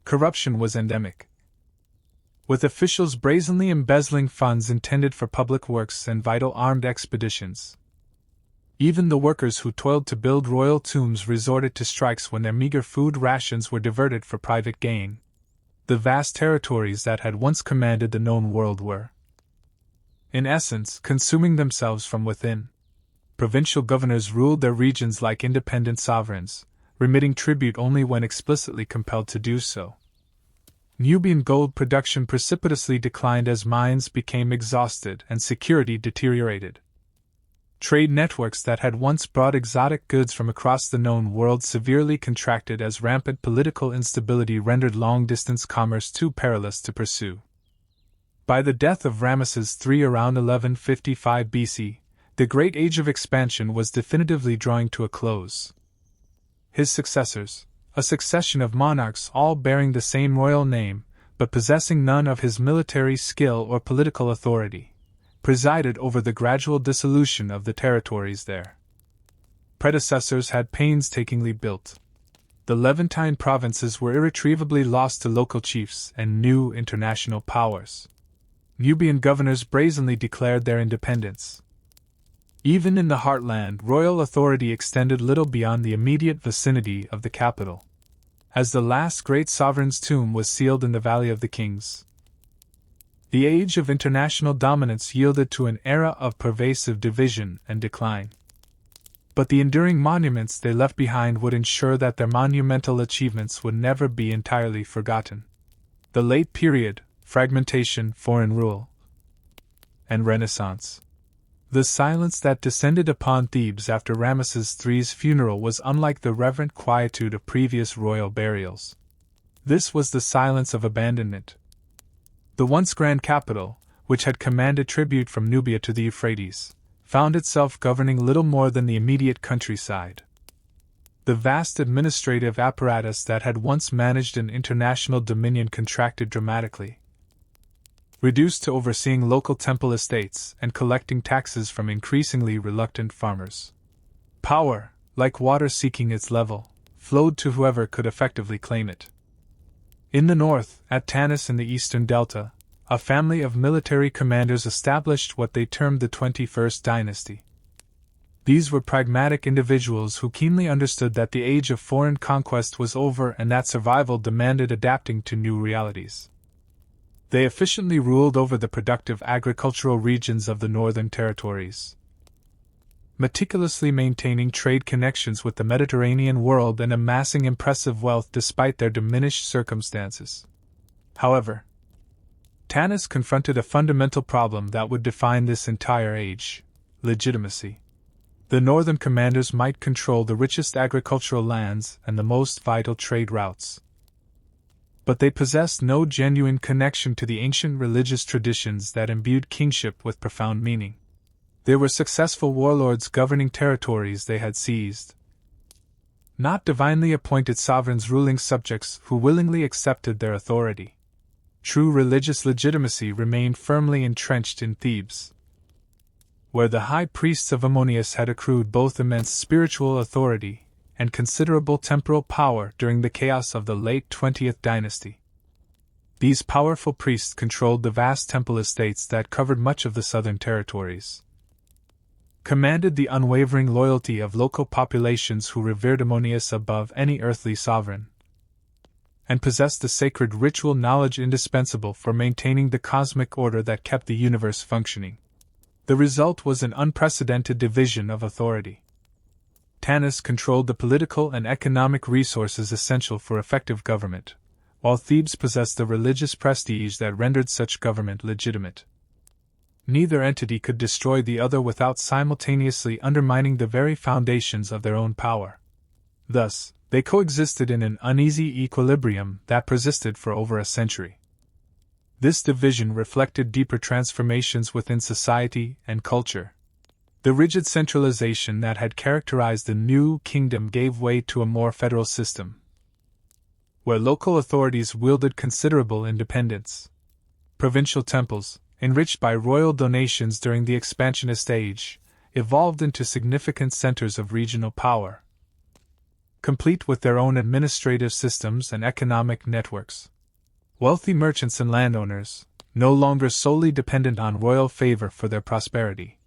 Corruption was endemic, with officials brazenly embezzling funds intended for public works and vital armed expeditions. Even the workers who toiled to build royal tombs resorted to strikes when their meager food rations were diverted for private gain. The vast territories that had once commanded the known world were, in essence, consuming themselves from within. Provincial governors ruled their regions like independent sovereigns, remitting tribute only when explicitly compelled to do so. Nubian gold production precipitously declined as mines became exhausted and security deteriorated. Trade networks that had once brought exotic goods from across the known world severely contracted as rampant political instability rendered long-distance commerce too perilous to pursue. By the death of Ramesses III around 1155 BC, the great age of expansion was definitively drawing to a close. His successors, a succession of monarchs all bearing the same royal name, but possessing none of his military skill or political authority, presided over the gradual dissolution of the territories their predecessors had painstakingly built. The Levantine provinces were irretrievably lost to local chiefs and new international powers. Nubian governors brazenly declared their independence. Even in the heartland, royal authority extended little beyond the immediate vicinity of the capital, as the last great sovereign's tomb was sealed in the Valley of the Kings. The age of international dominance yielded to an era of pervasive division and decline. But the enduring monuments they left behind would ensure that their monumental achievements would never be entirely forgotten. The late period, fragmentation, foreign rule, and Renaissance. The silence that descended upon Thebes after Ramesses III's funeral was unlike the reverent quietude of previous royal burials. This was the silence of abandonment. The once grand capital, which had commanded tribute from Nubia to the Euphrates, found itself governing little more than the immediate countryside. The vast administrative apparatus that had once managed an international dominion contracted dramatically, reduced to overseeing local temple estates and collecting taxes from increasingly reluctant farmers. Power, like water seeking its level, flowed to whoever could effectively claim it. In the north, at Tanis in the eastern delta, a family of military commanders established what they termed the 21st dynasty. These were pragmatic individuals who keenly understood that the age of foreign conquest was over and that survival demanded adapting to new realities. They efficiently ruled over the productive agricultural regions of the northern territories, meticulously maintaining trade connections with the Mediterranean world and amassing impressive wealth despite their diminished circumstances. However, Tanis confronted a fundamental problem that would define this entire age: legitimacy. The northern commanders might control the richest agricultural lands and the most vital trade routes, but they possessed no genuine connection to the ancient religious traditions that imbued kingship with profound meaning. They were successful warlords governing territories they had seized, not divinely appointed sovereigns ruling subjects who willingly accepted their authority. True religious legitimacy remained firmly entrenched in Thebes, where the high priests of Ammonius had accrued both immense spiritual authority and considerable temporal power during the chaos of the late 20th dynasty. These powerful priests controlled the vast temple estates that covered much of the southern territories, commanded the unwavering loyalty of local populations who revered Ammonius above any earthly sovereign, and possessed the sacred ritual knowledge indispensable for maintaining the cosmic order that kept the universe functioning. The result was an unprecedented division of authority. Tanis controlled the political and economic resources essential for effective government, while Thebes possessed the religious prestige that rendered such government legitimate. Neither entity could destroy the other without simultaneously undermining the very foundations of their own power. Thus, they coexisted in an uneasy equilibrium that persisted for over a century. This division reflected deeper transformations within society and culture. The rigid centralization that had characterized the new kingdom gave way to a more federal system, where local authorities wielded considerable independence. Provincial temples, enriched by royal donations during the expansionist age, evolved into significant centers of regional power, complete with their own administrative systems and economic networks. Wealthy merchants and landowners, no longer solely dependent on royal favor for their prosperity,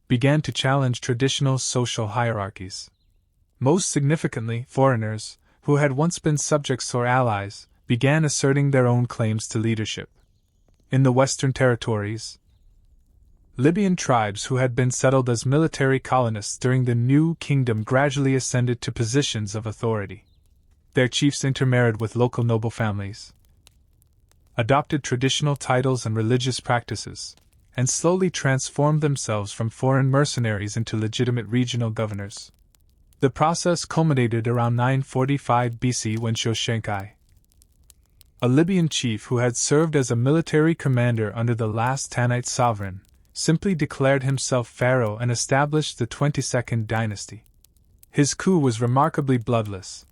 began to challenge traditional social hierarchies. Most significantly, foreigners, who had once been subjects or allies, began asserting their own claims to leadership. In the western territories, Libyan tribes who had been settled as military colonists during the new kingdom gradually ascended to positions of authority. Their chiefs intermarried with local noble families, adopted traditional titles and religious practices, and slowly transformed themselves from foreign mercenaries into legitimate regional governors. The process culminated around 945 BC when Shoshenkai, a Libyan chief who had served as a military commander under the last Tanite sovereign, simply declared himself pharaoh and established the 22nd dynasty. His coup was remarkably bloodless.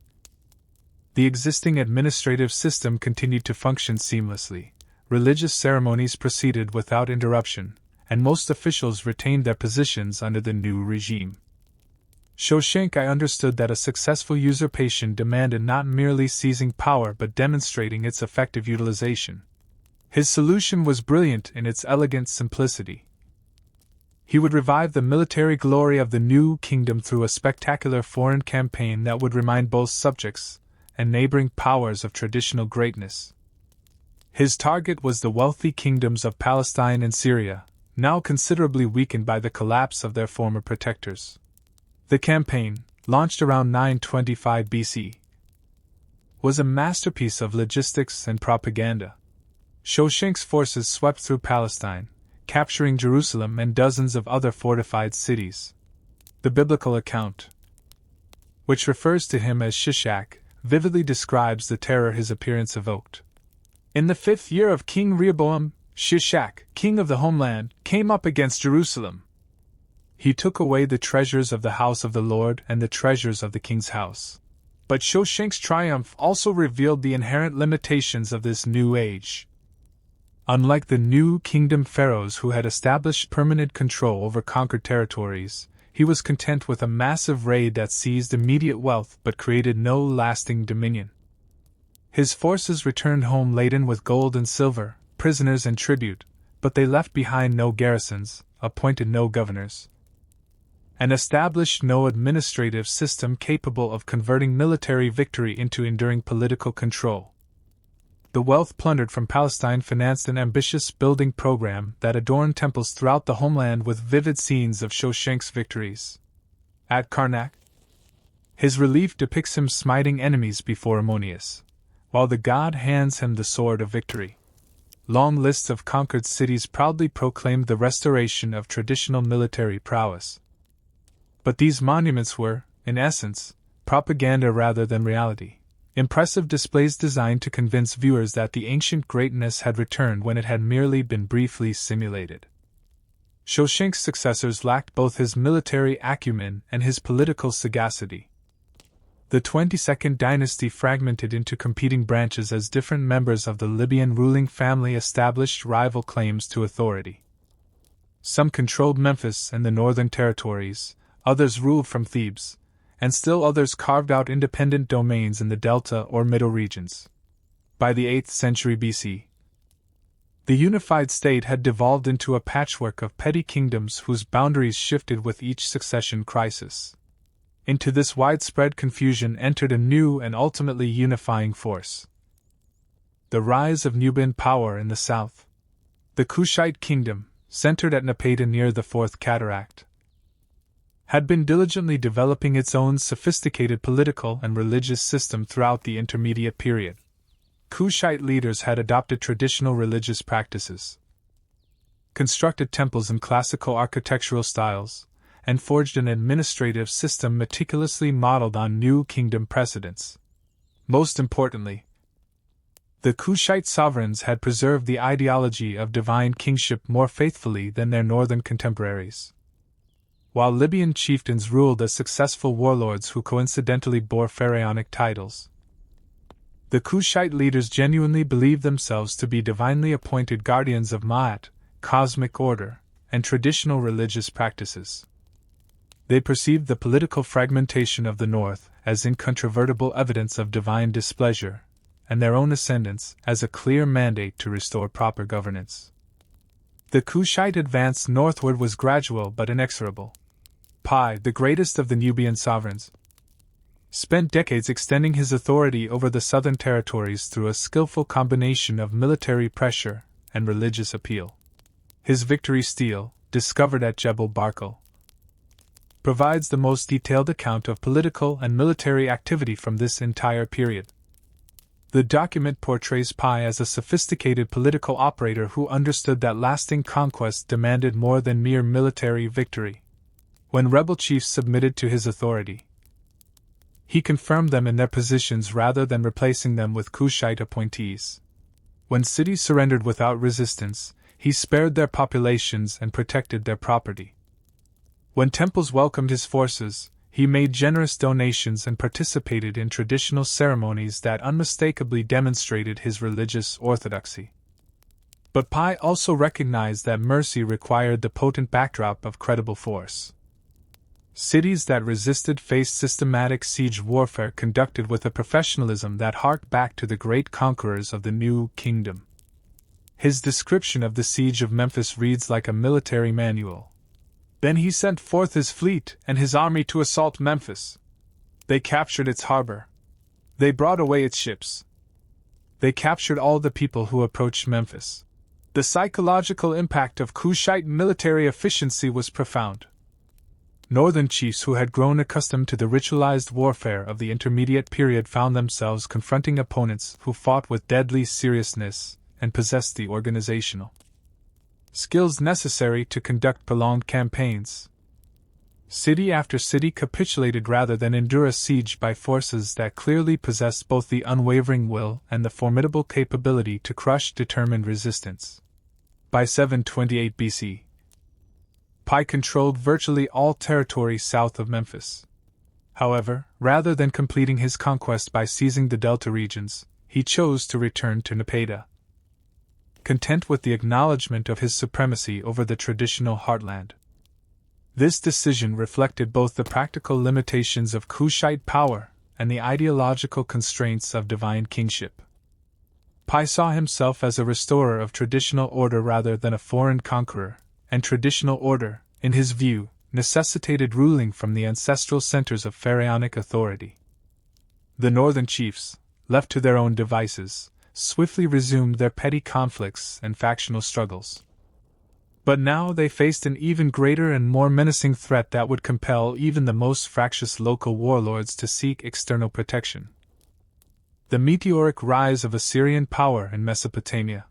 The existing administrative system continued to function seamlessly, religious ceremonies proceeded without interruption, and most officials retained their positions under the new regime. Shoshenkai understood that a successful usurpation demanded not merely seizing power but demonstrating its effective utilization. His solution was brilliant in its elegant simplicity. He would revive the military glory of the new kingdom through a spectacular foreign campaign that would remind both subjects and neighboring powers of traditional greatness. His target was the wealthy kingdoms of Palestine and Syria, now considerably weakened by the collapse of their former protectors. The campaign, launched around 925 BC, was a masterpiece of logistics and propaganda. Shoshenq's forces swept through Palestine, capturing Jerusalem and dozens of other fortified cities. The biblical account, which refers to him as Shishak, vividly describes the terror his appearance evoked. In the 5th year of King Rehoboam, Shishak, king of the homeland, came up against Jerusalem. He took away the treasures of the house of the Lord and the treasures of the king's house. But Shoshenq's triumph also revealed the inherent limitations of this new age. Unlike the new kingdom pharaohs who had established permanent control over conquered territories, he was content with a massive raid that seized immediate wealth but created no lasting dominion. His forces returned home laden with gold and silver, prisoners and tribute, but they left behind no garrisons, appointed no governors, and established no administrative system capable of converting military victory into enduring political control. The wealth plundered from Palestine financed an ambitious building program that adorned temples throughout the homeland with vivid scenes of Shoshenq's victories. At Karnak, his relief depicts him smiting enemies before Ammonius, while the god hands him the sword of victory. long lists of conquered cities proudly proclaimed the restoration of traditional military prowess. But these monuments were, in essence, propaganda rather than reality. Impressive displays designed to convince viewers that the ancient greatness had returned when it had merely been briefly simulated. Shoshenq's successors lacked both his military acumen and his political sagacity. The 22nd dynasty fragmented into competing branches as different members of the Libyan ruling family established rival claims to authority. Some controlled Memphis and the northern territories, others ruled from Thebes, and still others carved out independent domains in the delta or middle regions. By the 8th century BC, the unified state had devolved into a patchwork of petty kingdoms whose boundaries shifted with each succession crisis. Into this widespread confusion entered a new and ultimately unifying force: the rise of Nubian power in the south. The Kushite kingdom, centered at Napata near the Fourth Cataract, had been diligently developing its own sophisticated political and religious system throughout the intermediate period. Kushite leaders had adopted traditional religious practices, constructed temples in classical architectural styles, and forged an administrative system meticulously modeled on New Kingdom precedents. Most importantly, the Kushite sovereigns had preserved the ideology of divine kingship more faithfully than their northern contemporaries. While Libyan chieftains ruled as successful warlords who coincidentally bore pharaonic titles, the Kushite leaders genuinely believed themselves to be divinely appointed guardians of Ma'at, cosmic order, and traditional religious practices. They perceived the political fragmentation of the north as incontrovertible evidence of divine displeasure, and their own ascendance as a clear mandate to restore proper governance. The Kushite advance northward was gradual but inexorable. Pi, the greatest of the Nubian sovereigns, spent decades extending his authority over the southern territories through a skillful combination of military pressure and religious appeal. His victory stele, discovered at Jebel Barkal, provides the most detailed account of political and military activity from this entire period. The document portrays Pi as a sophisticated political operator who understood that lasting conquest demanded more than mere military victory. When rebel chiefs submitted to his authority, he confirmed them in their positions rather than replacing them with Kushite appointees. When cities surrendered without resistance, he spared their populations and protected their property. When temples welcomed his forces, he made generous donations and participated in traditional ceremonies that unmistakably demonstrated his religious orthodoxy. But Pi also recognized that mercy required the potent backdrop of credible force. Cities that resisted faced systematic siege warfare conducted with a professionalism that harked back to the great conquerors of the New Kingdom. His description of the siege of Memphis reads like a military manual. Then he sent forth his fleet and his army to assault Memphis. They captured its harbor. They brought away its ships. They captured all the people who approached Memphis. The psychological impact of Kushite military efficiency was profound. Northern chiefs who had grown accustomed to the ritualized warfare of the intermediate period found themselves confronting opponents who fought with deadly seriousness and possessed the organizational skills necessary to conduct prolonged campaigns. City after city capitulated rather than endure a siege by forces that clearly possessed both the unwavering will and the formidable capability to crush determined resistance. By 728 BC, Pi controlled virtually all territory south of Memphis. However, rather than completing his conquest by seizing the delta regions, he chose to return to Napata. Content with the acknowledgement of his supremacy over the traditional heartland. This decision reflected both the practical limitations of Kushite power and the ideological constraints of divine kingship. Pi saw himself as a restorer of traditional order rather than a foreign conqueror, and traditional order, in his view, necessitated ruling from the ancestral centers of pharaonic authority. The northern chiefs, left to their own devices, swiftly resumed their petty conflicts and factional struggles. But now they faced an even greater and more menacing threat that would compel even the most fractious local warlords to seek external protection: the meteoric rise of Assyrian power in Mesopotamia.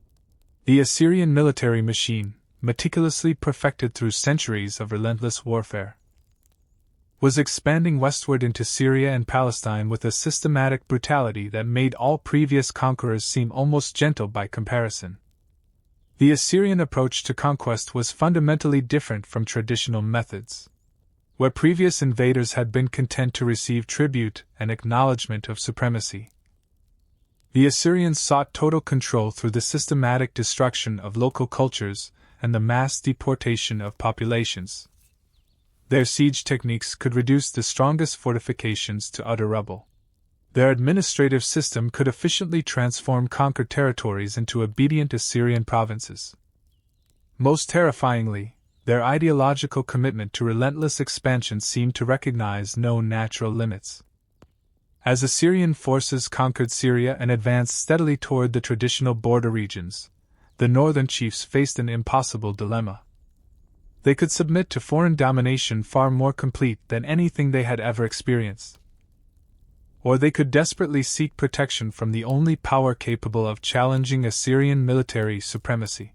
The Assyrian military machine, meticulously perfected through centuries of relentless warfare, was expanding westward into Syria and Palestine with a systematic brutality that made all previous conquerors seem almost gentle by comparison. The Assyrian approach to conquest was fundamentally different from traditional methods, where previous invaders had been content to receive tribute and acknowledgement of supremacy. The Assyrians sought total control through the systematic destruction of local cultures and the mass deportation of populations. Their siege techniques could reduce the strongest fortifications to utter rubble. Their administrative system could efficiently transform conquered territories into obedient Assyrian provinces. Most terrifyingly, their ideological commitment to relentless expansion seemed to recognize no natural limits. As Assyrian forces conquered Syria and advanced steadily toward the traditional border regions, the northern chiefs faced an impossible dilemma. They could submit to foreign domination far more complete than anything they had ever experienced. Or they could desperately seek protection from the only power capable of challenging Assyrian military supremacy.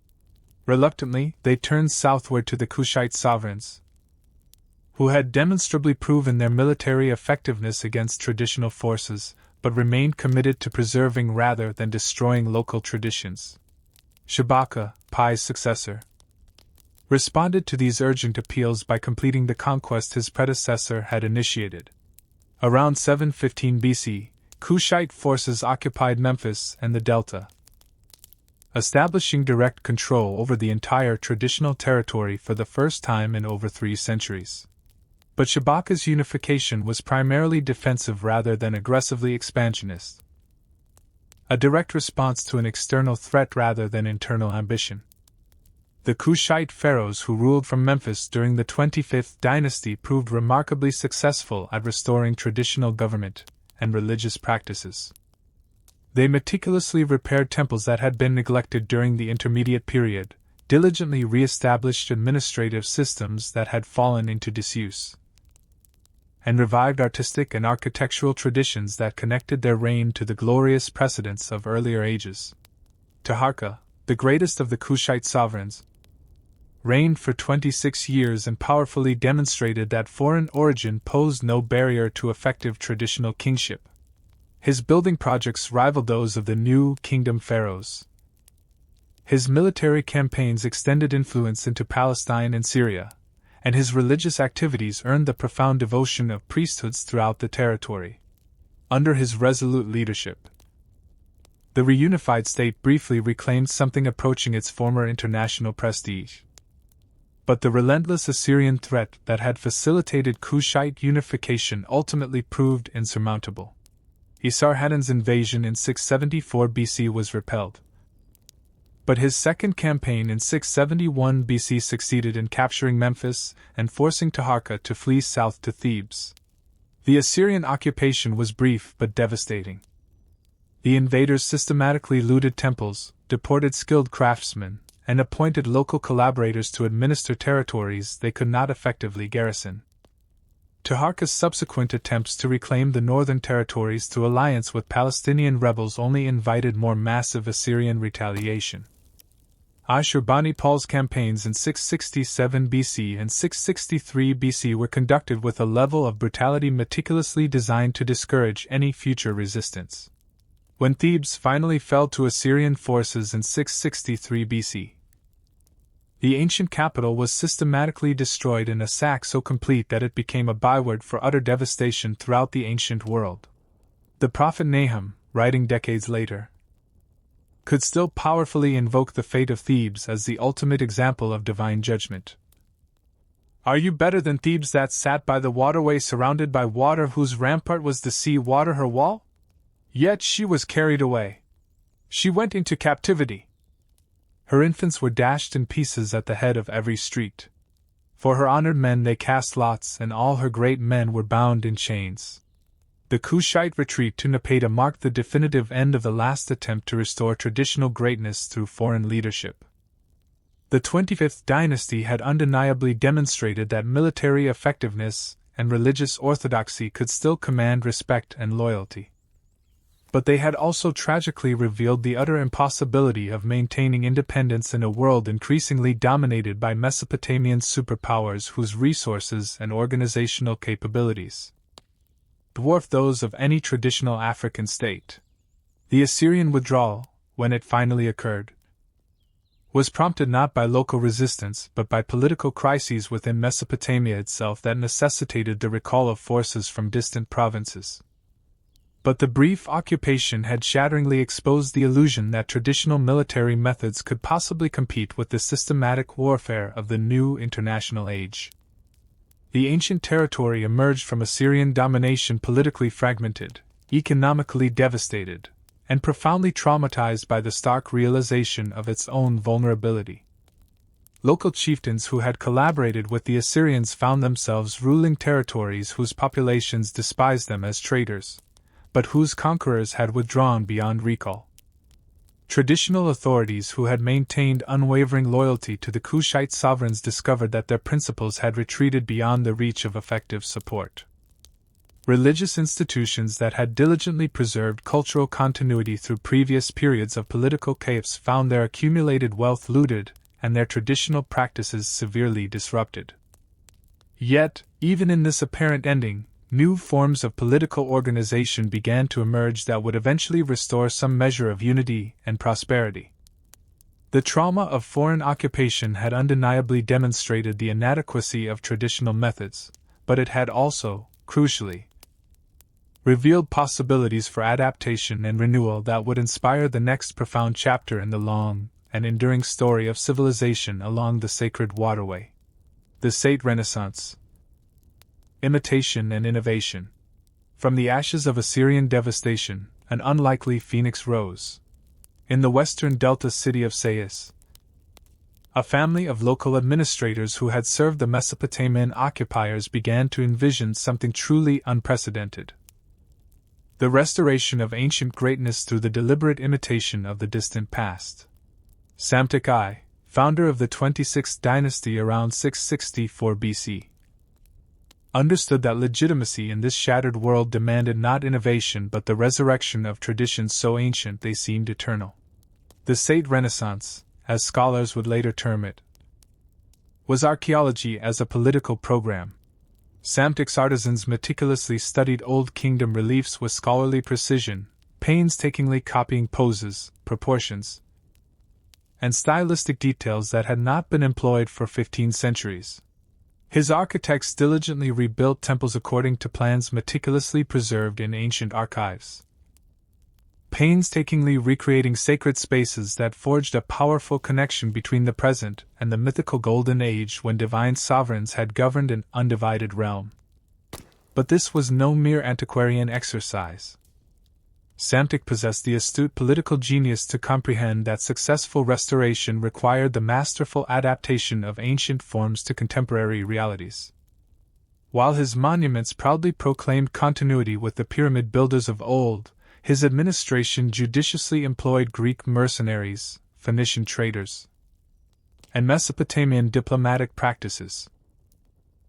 Reluctantly, they turned southward to the Kushite sovereigns, who had demonstrably proven their military effectiveness against traditional forces, but remained committed to preserving rather than destroying local traditions. Shabaka, Pi's successor, responded to these urgent appeals by completing the conquest his predecessor had initiated. Around 715 BC, Kushite forces occupied Memphis and the Delta, establishing direct control over the entire traditional territory for the first time in over 3 centuries. But Shabaka's unification was primarily defensive rather than aggressively expansionist, a direct response to an external threat rather than internal ambition. The Kushite pharaohs who ruled from Memphis during the 25th dynasty proved remarkably successful at restoring traditional government and religious practices. They meticulously repaired temples that had been neglected during the intermediate period, diligently re-established administrative systems that had fallen into disuse, and revived artistic and architectural traditions that connected their reign to the glorious precedents of earlier ages. Taharqa, the greatest of the Kushite sovereigns, reigned for 26 years and powerfully demonstrated that foreign origin posed no barrier to effective traditional kingship. His building projects rivaled those of the new kingdom pharaohs. His military campaigns extended influence into Palestine and Syria, and his religious activities earned the profound devotion of priesthoods throughout the territory. Under his resolute leadership, the reunified state briefly reclaimed something approaching its former international prestige. But the relentless Assyrian threat that had facilitated Kushite unification ultimately proved insurmountable. Esarhaddon's invasion in 674 BC was repelled, but his second campaign in 671 BC succeeded in capturing Memphis and forcing Taharqa to flee south to Thebes. The Assyrian occupation was brief but devastating. The invaders systematically looted temples, deported skilled craftsmen, and appointed local collaborators to administer territories they could not effectively garrison. Taharqa's subsequent attempts to reclaim the northern territories through alliance with Palestinian rebels only invited more massive Assyrian retaliation. Ashurbanipal's campaigns in 667 BC and 663 BC were conducted with a level of brutality meticulously designed to discourage any future resistance. When Thebes finally fell to Assyrian forces in 663 BC, the ancient capital was systematically destroyed in a sack so complete that it became a byword for utter devastation throughout the ancient world. The prophet Nahum, writing decades later, could still powerfully invoke the fate of Thebes as the ultimate example of divine judgment. Are you better than Thebes that sat by the waterway surrounded by water whose rampart was the sea water her wall? Yet she was carried away. She went into captivity. Her infants were dashed in pieces at the head of every street. For her honored men they cast lots, and all her great men were bound in chains. The Kushite retreat to Napata marked the definitive end of the last attempt to restore traditional greatness through foreign leadership. The 25th dynasty had undeniably demonstrated that military effectiveness and religious orthodoxy could still command respect and loyalty. But they had also tragically revealed the utter impossibility of maintaining independence in a world increasingly dominated by Mesopotamian superpowers whose resources and organizational capabilities dwarfed those of any traditional African state. The Assyrian withdrawal, when it finally occurred, was prompted not by local resistance but by political crises within Mesopotamia itself that necessitated the recall of forces from distant provinces. But the brief occupation had shatteringly exposed the illusion that traditional military methods could possibly compete with the systematic warfare of the new international age. The ancient territory emerged from Assyrian domination politically fragmented, economically devastated, and profoundly traumatized by the stark realization of its own vulnerability. Local chieftains who had collaborated with the Assyrians found themselves ruling territories whose populations despised them as traitors, but whose conquerors had withdrawn beyond recall. Traditional authorities who had maintained unwavering loyalty to the Kushite sovereigns discovered that their principles had retreated beyond the reach of effective support. Religious institutions that had diligently preserved cultural continuity through previous periods of political chaos found their accumulated wealth looted and their traditional practices severely disrupted. Yet, even in this apparent ending, new forms of political organization began to emerge that would eventually restore some measure of unity and prosperity. The trauma of foreign occupation had undeniably demonstrated the inadequacy of traditional methods, but it had also, crucially, revealed possibilities for adaptation and renewal that would inspire the next profound chapter in the long and enduring story of civilization along the sacred waterway. The Sate Renaissance. Imitation and innovation. From the ashes of Assyrian devastation, an unlikely phoenix rose. In the western delta city of Sais, a family of local administrators who had served the Mesopotamian occupiers began to envision something truly unprecedented. The restoration of ancient greatness through the deliberate imitation of the distant past. Psamtik I, founder of the 26th dynasty around 664 BC, understood that legitimacy in this shattered world demanded not innovation but the resurrection of traditions so ancient they seemed eternal. The Sate Renaissance, as scholars would later term it, was archaeology as a political program. Psamtik's artisans meticulously studied Old Kingdom reliefs with scholarly precision, painstakingly copying poses, proportions, and stylistic details that had not been employed for 15 centuries. His architects diligently rebuilt temples according to plans meticulously preserved in ancient archives, painstakingly recreating sacred spaces that forged a powerful connection between the present and the mythical Golden Age when divine sovereigns had governed an undivided realm. But this was no mere antiquarian exercise. Psamtik possessed the astute political genius to comprehend that successful restoration required the masterful adaptation of ancient forms to contemporary realities. While his monuments proudly proclaimed continuity with the pyramid builders of old, his administration judiciously employed Greek mercenaries, Phoenician traders, and Mesopotamian diplomatic practices.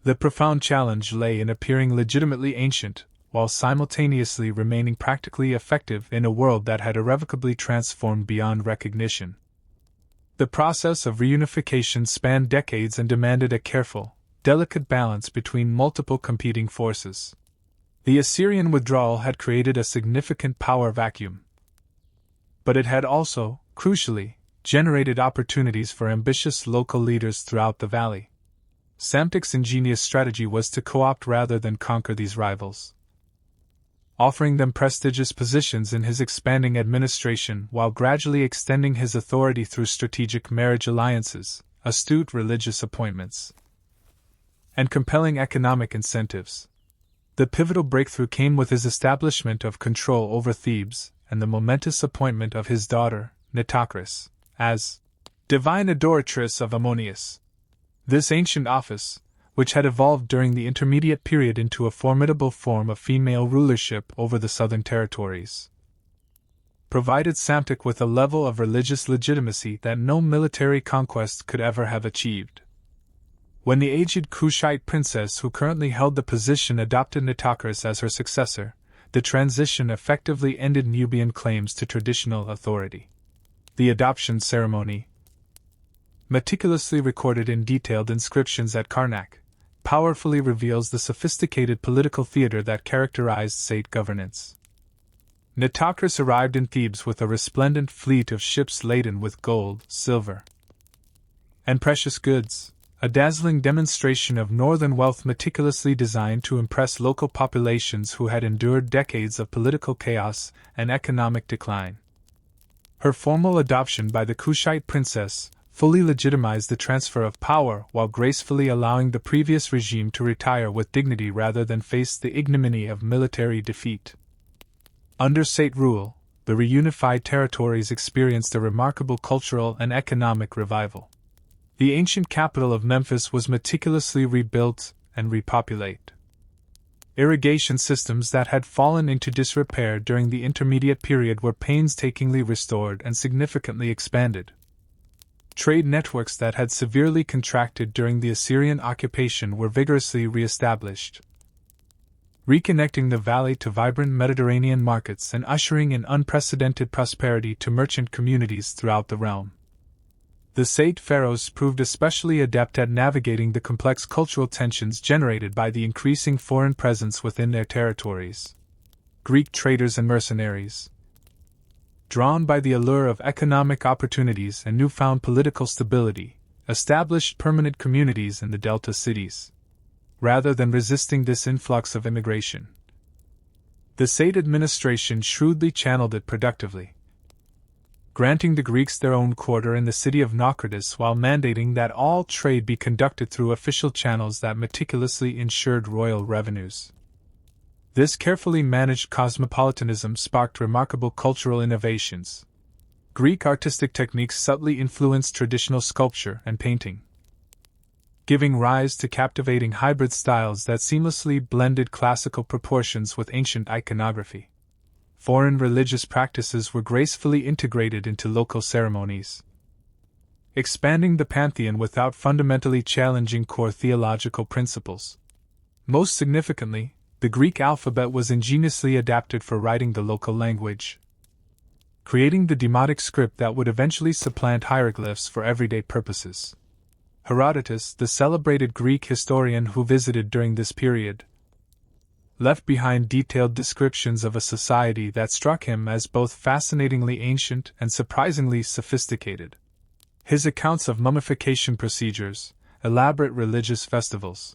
The profound challenge lay in appearing legitimately ancient, while simultaneously remaining practically effective in a world that had irrevocably transformed beyond recognition. The process of reunification spanned decades and demanded a careful, delicate balance between multiple competing forces. The Assyrian withdrawal had created a significant power vacuum, but it had also, crucially, generated opportunities for ambitious local leaders throughout the valley. Psamtik's ingenious strategy was to co-opt rather than conquer these rivals, offering them prestigious positions in his expanding administration while gradually extending his authority through strategic marriage alliances, astute religious appointments, and compelling economic incentives. The pivotal breakthrough came with his establishment of control over Thebes and the momentous appointment of his daughter, Nitocris, as divine adoratress of Ammonius. This ancient office, which had evolved during the intermediate period into a formidable form of female rulership over the southern territories, provided Psamtik with a level of religious legitimacy that no military conquest could ever have achieved. When the aged Kushite princess who currently held the position adopted Nitocris as her successor, the transition effectively ended Nubian claims to traditional authority. The adoption ceremony, meticulously recorded in detailed inscriptions at Karnak, powerfully reveals the sophisticated political theater that characterized state governance. Nitocris arrived in Thebes with a resplendent fleet of ships laden with gold, silver, and precious goods, a dazzling demonstration of northern wealth meticulously designed to impress local populations who had endured decades of political chaos and economic decline. Her formal adoption by the Kushite princess fully legitimized the transfer of power while gracefully allowing the previous regime to retire with dignity rather than face the ignominy of military defeat. Under Sate rule, the reunified territories experienced a remarkable cultural and economic revival. The ancient capital of Memphis was meticulously rebuilt and repopulated. Irrigation systems that had fallen into disrepair during the intermediate period were painstakingly restored and significantly expanded. Trade networks that had severely contracted during the Assyrian occupation were vigorously re-established, reconnecting the valley to vibrant Mediterranean markets and ushering in unprecedented prosperity to merchant communities throughout the realm. The Sate pharaohs proved especially adept at navigating the complex cultural tensions generated by the increasing foreign presence within their territories. Greek traders and mercenaries, drawn by the allure of economic opportunities and newfound political stability, established permanent communities in the delta cities, rather than resisting this influx of immigration. The Sate administration shrewdly channeled it productively, granting the Greeks their own quarter in the city of Naucratis while mandating that all trade be conducted through official channels that meticulously ensured royal revenues. This carefully managed cosmopolitanism sparked remarkable cultural innovations. Greek artistic techniques subtly influenced traditional sculpture and painting, giving rise to captivating hybrid styles that seamlessly blended classical proportions with ancient iconography. Foreign religious practices were gracefully integrated into local ceremonies, expanding the pantheon without fundamentally challenging core theological principles. Most significantly, the Greek alphabet was ingeniously adapted for writing the local language, creating the demotic script that would eventually supplant hieroglyphs for everyday purposes. Herodotus, the celebrated Greek historian who visited during this period, left behind detailed descriptions of a society that struck him as both fascinatingly ancient and surprisingly sophisticated. His accounts of mummification procedures, elaborate religious festivals,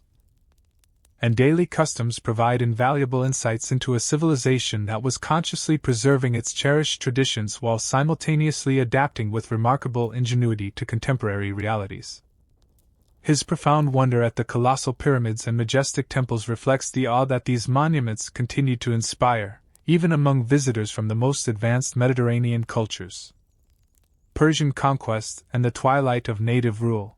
and daily customs provide invaluable insights into a civilization that was consciously preserving its cherished traditions while simultaneously adapting with remarkable ingenuity to contemporary realities. His profound wonder at the colossal pyramids and majestic temples reflects the awe that these monuments continue to inspire, even among visitors from the most advanced Mediterranean cultures. Persian conquest and the twilight of native rule.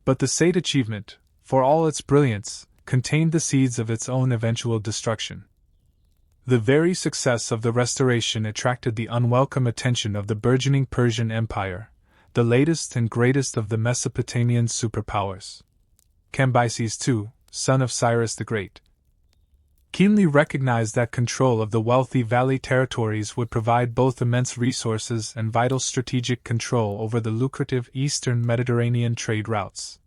But the Sate achievement, for all its brilliance, contained the seeds of its own eventual destruction. The very success of the Restoration attracted the unwelcome attention of the burgeoning Persian Empire, the latest and greatest of the Mesopotamian superpowers. Cambyses II, son of Cyrus the Great, keenly recognized that control of the wealthy valley territories would provide both immense resources and vital strategic control over the lucrative eastern Mediterranean trade routes.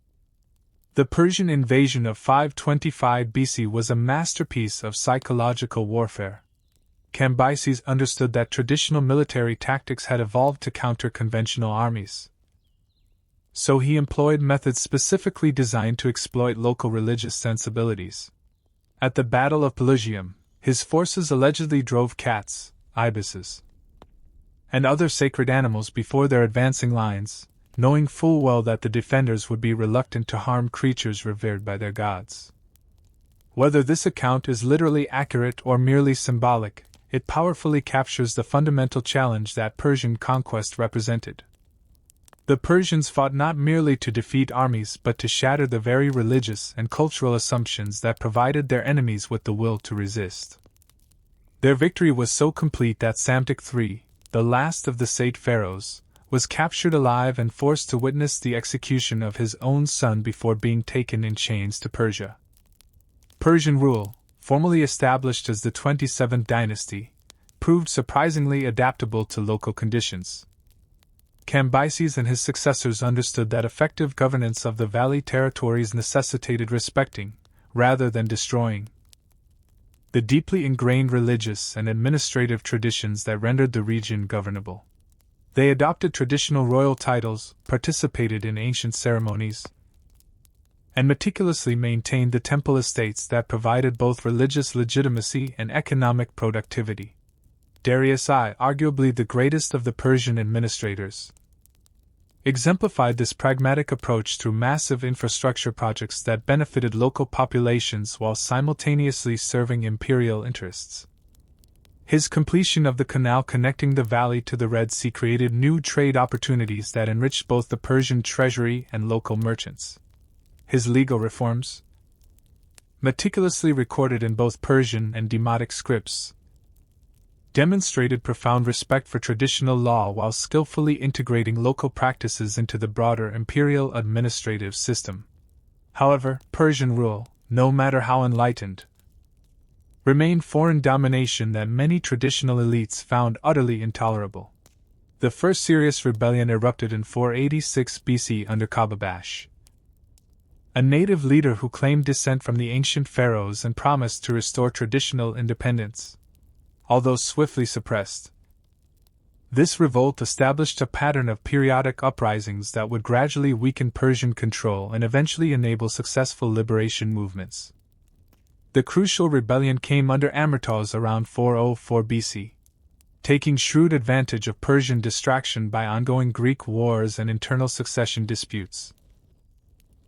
The Persian invasion of 525 BC was a masterpiece of psychological warfare. Cambyses understood that traditional military tactics had evolved to counter conventional armies. So he employed methods specifically designed to exploit local religious sensibilities. At the Battle of Pelusium, his forces allegedly drove cats, ibises, and other sacred animals before their advancing lines, knowing full well that the defenders would be reluctant to harm creatures revered by their gods. Whether this account is literally accurate or merely symbolic, it powerfully captures the fundamental challenge that Persian conquest represented. The Persians fought not merely to defeat armies but to shatter the very religious and cultural assumptions that provided their enemies with the will to resist. Their victory was so complete that Psamtik III, the last of the Sate pharaohs, was captured alive and forced to witness the execution of his own son before being taken in chains to Persia. Persian rule, formally established as the 27th dynasty, proved surprisingly adaptable to local conditions. Cambyses and his successors understood that effective governance of the valley territories necessitated respecting, rather than destroying, the deeply ingrained religious and administrative traditions that rendered the region governable. They adopted traditional royal titles, participated in ancient ceremonies, and meticulously maintained the temple estates that provided both religious legitimacy and economic productivity. Darius I, arguably the greatest of the Persian administrators, exemplified this pragmatic approach through massive infrastructure projects that benefited local populations while simultaneously serving imperial interests. His completion of the canal connecting the valley to the Red Sea created new trade opportunities that enriched both the Persian treasury and local merchants. His legal reforms, meticulously recorded in both Persian and Demotic scripts, demonstrated profound respect for traditional law while skillfully integrating local practices into the broader imperial administrative system. However, Persian rule, no matter how enlightened, remained foreign domination that many traditional elites found utterly intolerable. The first serious rebellion erupted in 486 BC under Qababash, a native leader who claimed descent from the ancient pharaohs and promised to restore traditional independence. Although swiftly suppressed, this revolt established a pattern of periodic uprisings that would gradually weaken Persian control and eventually enable successful liberation movements. The crucial rebellion came under Amyrtaz around 404 BC, taking shrewd advantage of Persian distraction by ongoing Greek wars and internal succession disputes.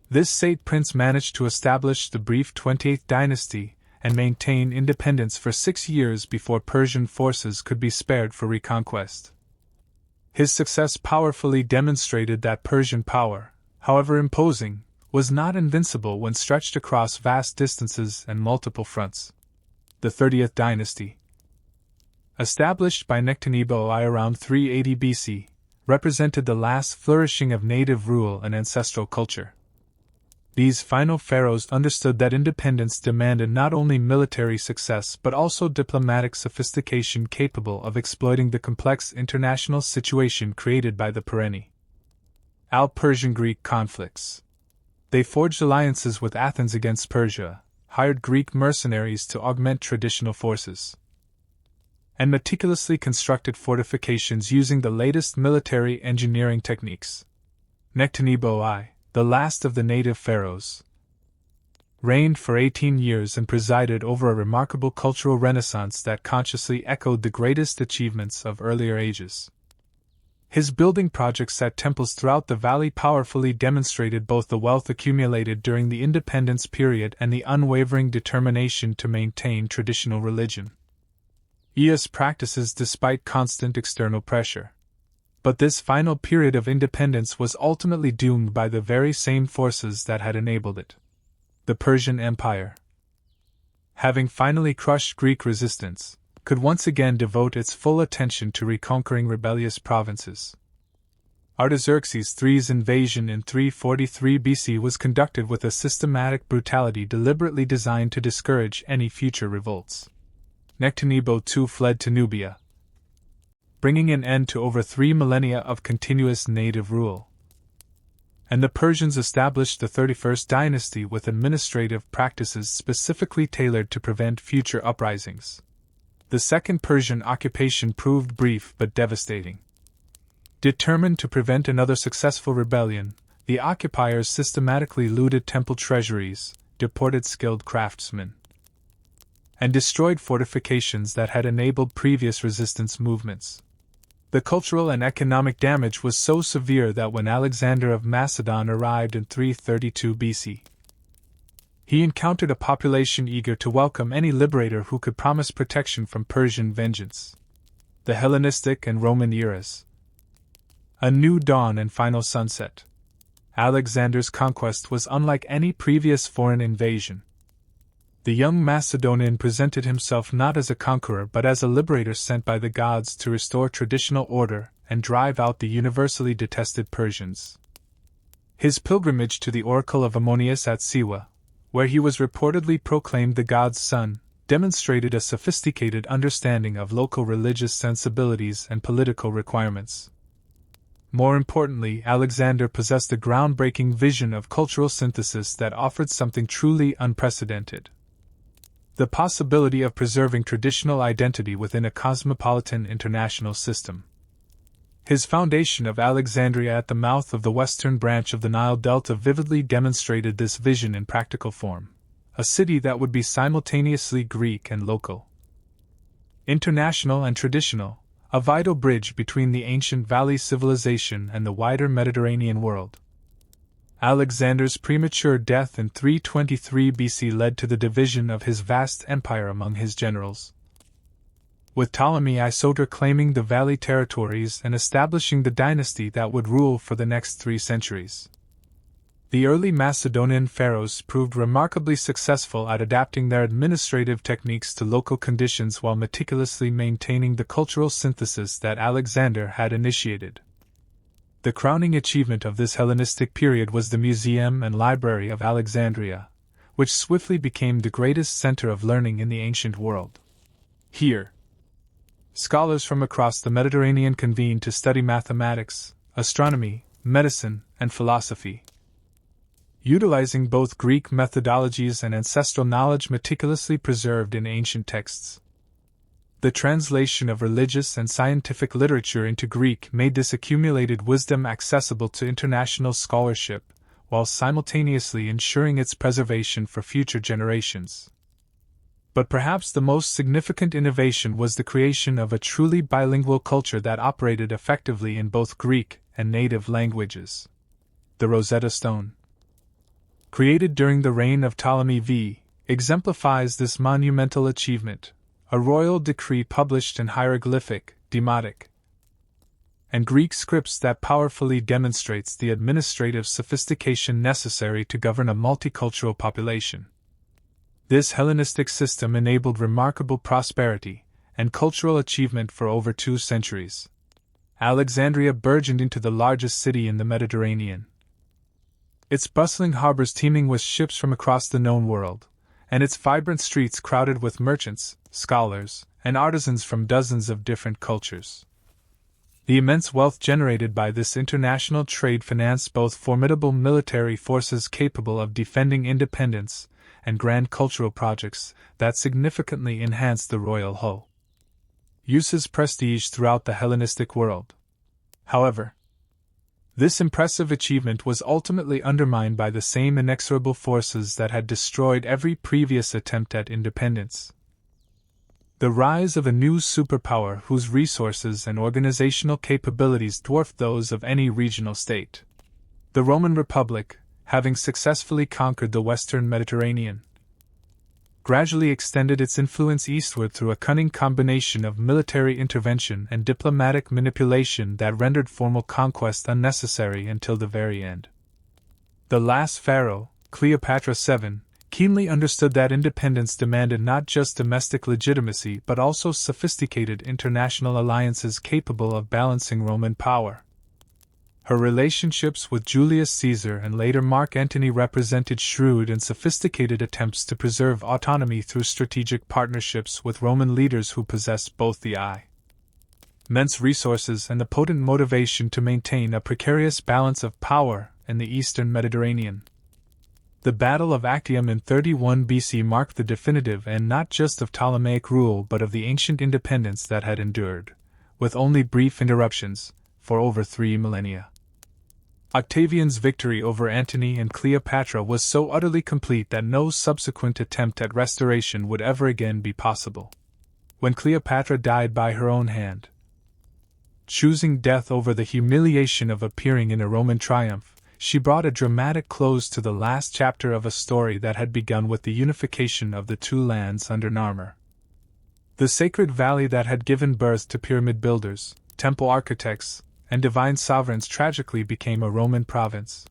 This Saite prince managed to establish the brief 28th dynasty and maintain independence for 6 years before Persian forces could be spared for reconquest. His success powerfully demonstrated that Persian power, however imposing, was not invincible when stretched across vast distances and multiple fronts. The 30th dynasty, established by Nectanebo I around 380 BC, represented the last flourishing of native rule and ancestral culture. These final pharaohs understood that independence demanded not only military success but also diplomatic sophistication capable of exploiting the complex international situation created by the perennial Persian-Greek conflicts. They forged alliances with Athens against Persia, hired Greek mercenaries to augment traditional forces, and meticulously constructed fortifications using the latest military engineering techniques. Nectanebo I, the last of the native pharaohs, reigned for 18 years and presided over a remarkable cultural renaissance that consciously echoed the greatest achievements of earlier ages. His building projects at temples throughout the valley powerfully demonstrated both the wealth accumulated during the independence period and the unwavering determination to maintain traditional religion. Practices despite constant external pressure. But this final period of independence was ultimately doomed by the very same forces that had enabled it. The Persian Empire, having finally crushed Greek resistance, could once again devote its full attention to reconquering rebellious provinces. Artaxerxes III's invasion in 343 BC was conducted with a systematic brutality deliberately designed to discourage any future revolts. Nectanebo II fled to Nubia, bringing an end to over 3 millennia of continuous native rule. And the Persians established the 31st dynasty with administrative practices specifically tailored to prevent future uprisings. The Second Persian occupation proved brief but devastating. Determined to prevent another successful rebellion, the occupiers systematically looted temple treasuries, deported skilled craftsmen, and destroyed fortifications that had enabled previous resistance movements. The cultural and economic damage was so severe that when Alexander of Macedon arrived in 332 BC, he encountered a population eager to welcome any liberator who could promise protection from Persian vengeance. The Hellenistic and Roman eras. A new dawn and final sunset. Alexander's conquest was unlike any previous foreign invasion. The young Macedonian presented himself not as a conqueror but as a liberator sent by the gods to restore traditional order and drive out the universally detested Persians. His pilgrimage to the oracle of Ammonius at Siwa, where he was reportedly proclaimed the god's son, demonstrated a sophisticated understanding of local religious sensibilities and political requirements. More importantly, Alexander possessed a groundbreaking vision of cultural synthesis that offered something truly unprecedented: the possibility of preserving traditional identity within a cosmopolitan international system. His foundation of Alexandria at the mouth of the western branch of the Nile Delta vividly demonstrated this vision in practical form: a city that would be simultaneously Greek and local, international and traditional, a vital bridge between the ancient valley civilization and the wider Mediterranean world. Alexander's premature death in 323 BC led to the division of his vast empire among his generals, with Ptolemy Isoter claiming the valley territories and establishing the dynasty that would rule for the next 3 centuries. The early Macedonian pharaohs proved remarkably successful at adapting their administrative techniques to local conditions while meticulously maintaining the cultural synthesis that Alexander had initiated. The crowning achievement of this Hellenistic period was the Museum and Library of Alexandria, which swiftly became the greatest center of learning in the ancient world. Here, scholars from across the Mediterranean convened to study mathematics, astronomy, medicine, and philosophy. Utilizing both Greek methodologies and ancestral knowledge meticulously preserved in ancient texts, the translation of religious and scientific literature into Greek made this accumulated wisdom accessible to international scholarship, while simultaneously ensuring its preservation for future generations. But perhaps the most significant innovation was the creation of a truly bilingual culture that operated effectively in both Greek and native languages. The Rosetta Stone, created during the reign of Ptolemy V, exemplifies this monumental achievement: a royal decree published in hieroglyphic, demotic, and Greek scripts that powerfully demonstrates the administrative sophistication necessary to govern a multicultural population. This Hellenistic system enabled remarkable prosperity and cultural achievement for over 2 centuries. Alexandria burgeoned into the largest city in the Mediterranean, its bustling harbors teeming with ships from across the known world, and its vibrant streets crowded with merchants, scholars, and artisans from dozens of different cultures. The immense wealth generated by this international trade financed both formidable military forces capable of defending independence and grand cultural projects that significantly enhanced the royal hull's prestige throughout the Hellenistic world. However, this impressive achievement was ultimately undermined by the same inexorable forces that had destroyed every previous attempt at independence: the rise of a new superpower whose resources and organizational capabilities dwarfed those of any regional state. The Roman Republic, having successfully conquered the western Mediterranean, gradually extended its influence eastward through a cunning combination of military intervention and diplomatic manipulation that rendered formal conquest unnecessary until the very end. The last pharaoh, Cleopatra VII, keenly understood that independence demanded not just domestic legitimacy but also sophisticated international alliances capable of balancing Roman power. Her relationships with Julius Caesar and later Mark Antony represented shrewd and sophisticated attempts to preserve autonomy through strategic partnerships with Roman leaders who possessed both the immense resources and the potent motivation to maintain a precarious balance of power in the eastern Mediterranean. The Battle of Actium in 31 BC marked the definitive end not just of Ptolemaic rule but of the ancient independence that had endured, with only brief interruptions, for over 3 millennia. Octavian's victory over Antony and Cleopatra was so utterly complete that no subsequent attempt at restoration would ever again be possible. When Cleopatra died by her own hand, choosing death over the humiliation of appearing in a Roman triumph, she brought a dramatic close to the last chapter of a story that had begun with the unification of the 2 lands under Narmer. The sacred valley that had given birth to pyramid builders, temple architects, and divine sovereigns tragically became a Roman province.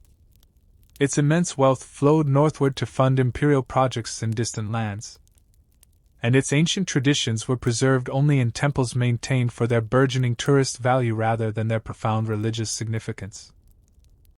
Its immense wealth flowed northward to fund imperial projects in distant lands, and its ancient traditions were preserved only in temples maintained for their burgeoning tourist value rather than their profound religious significance.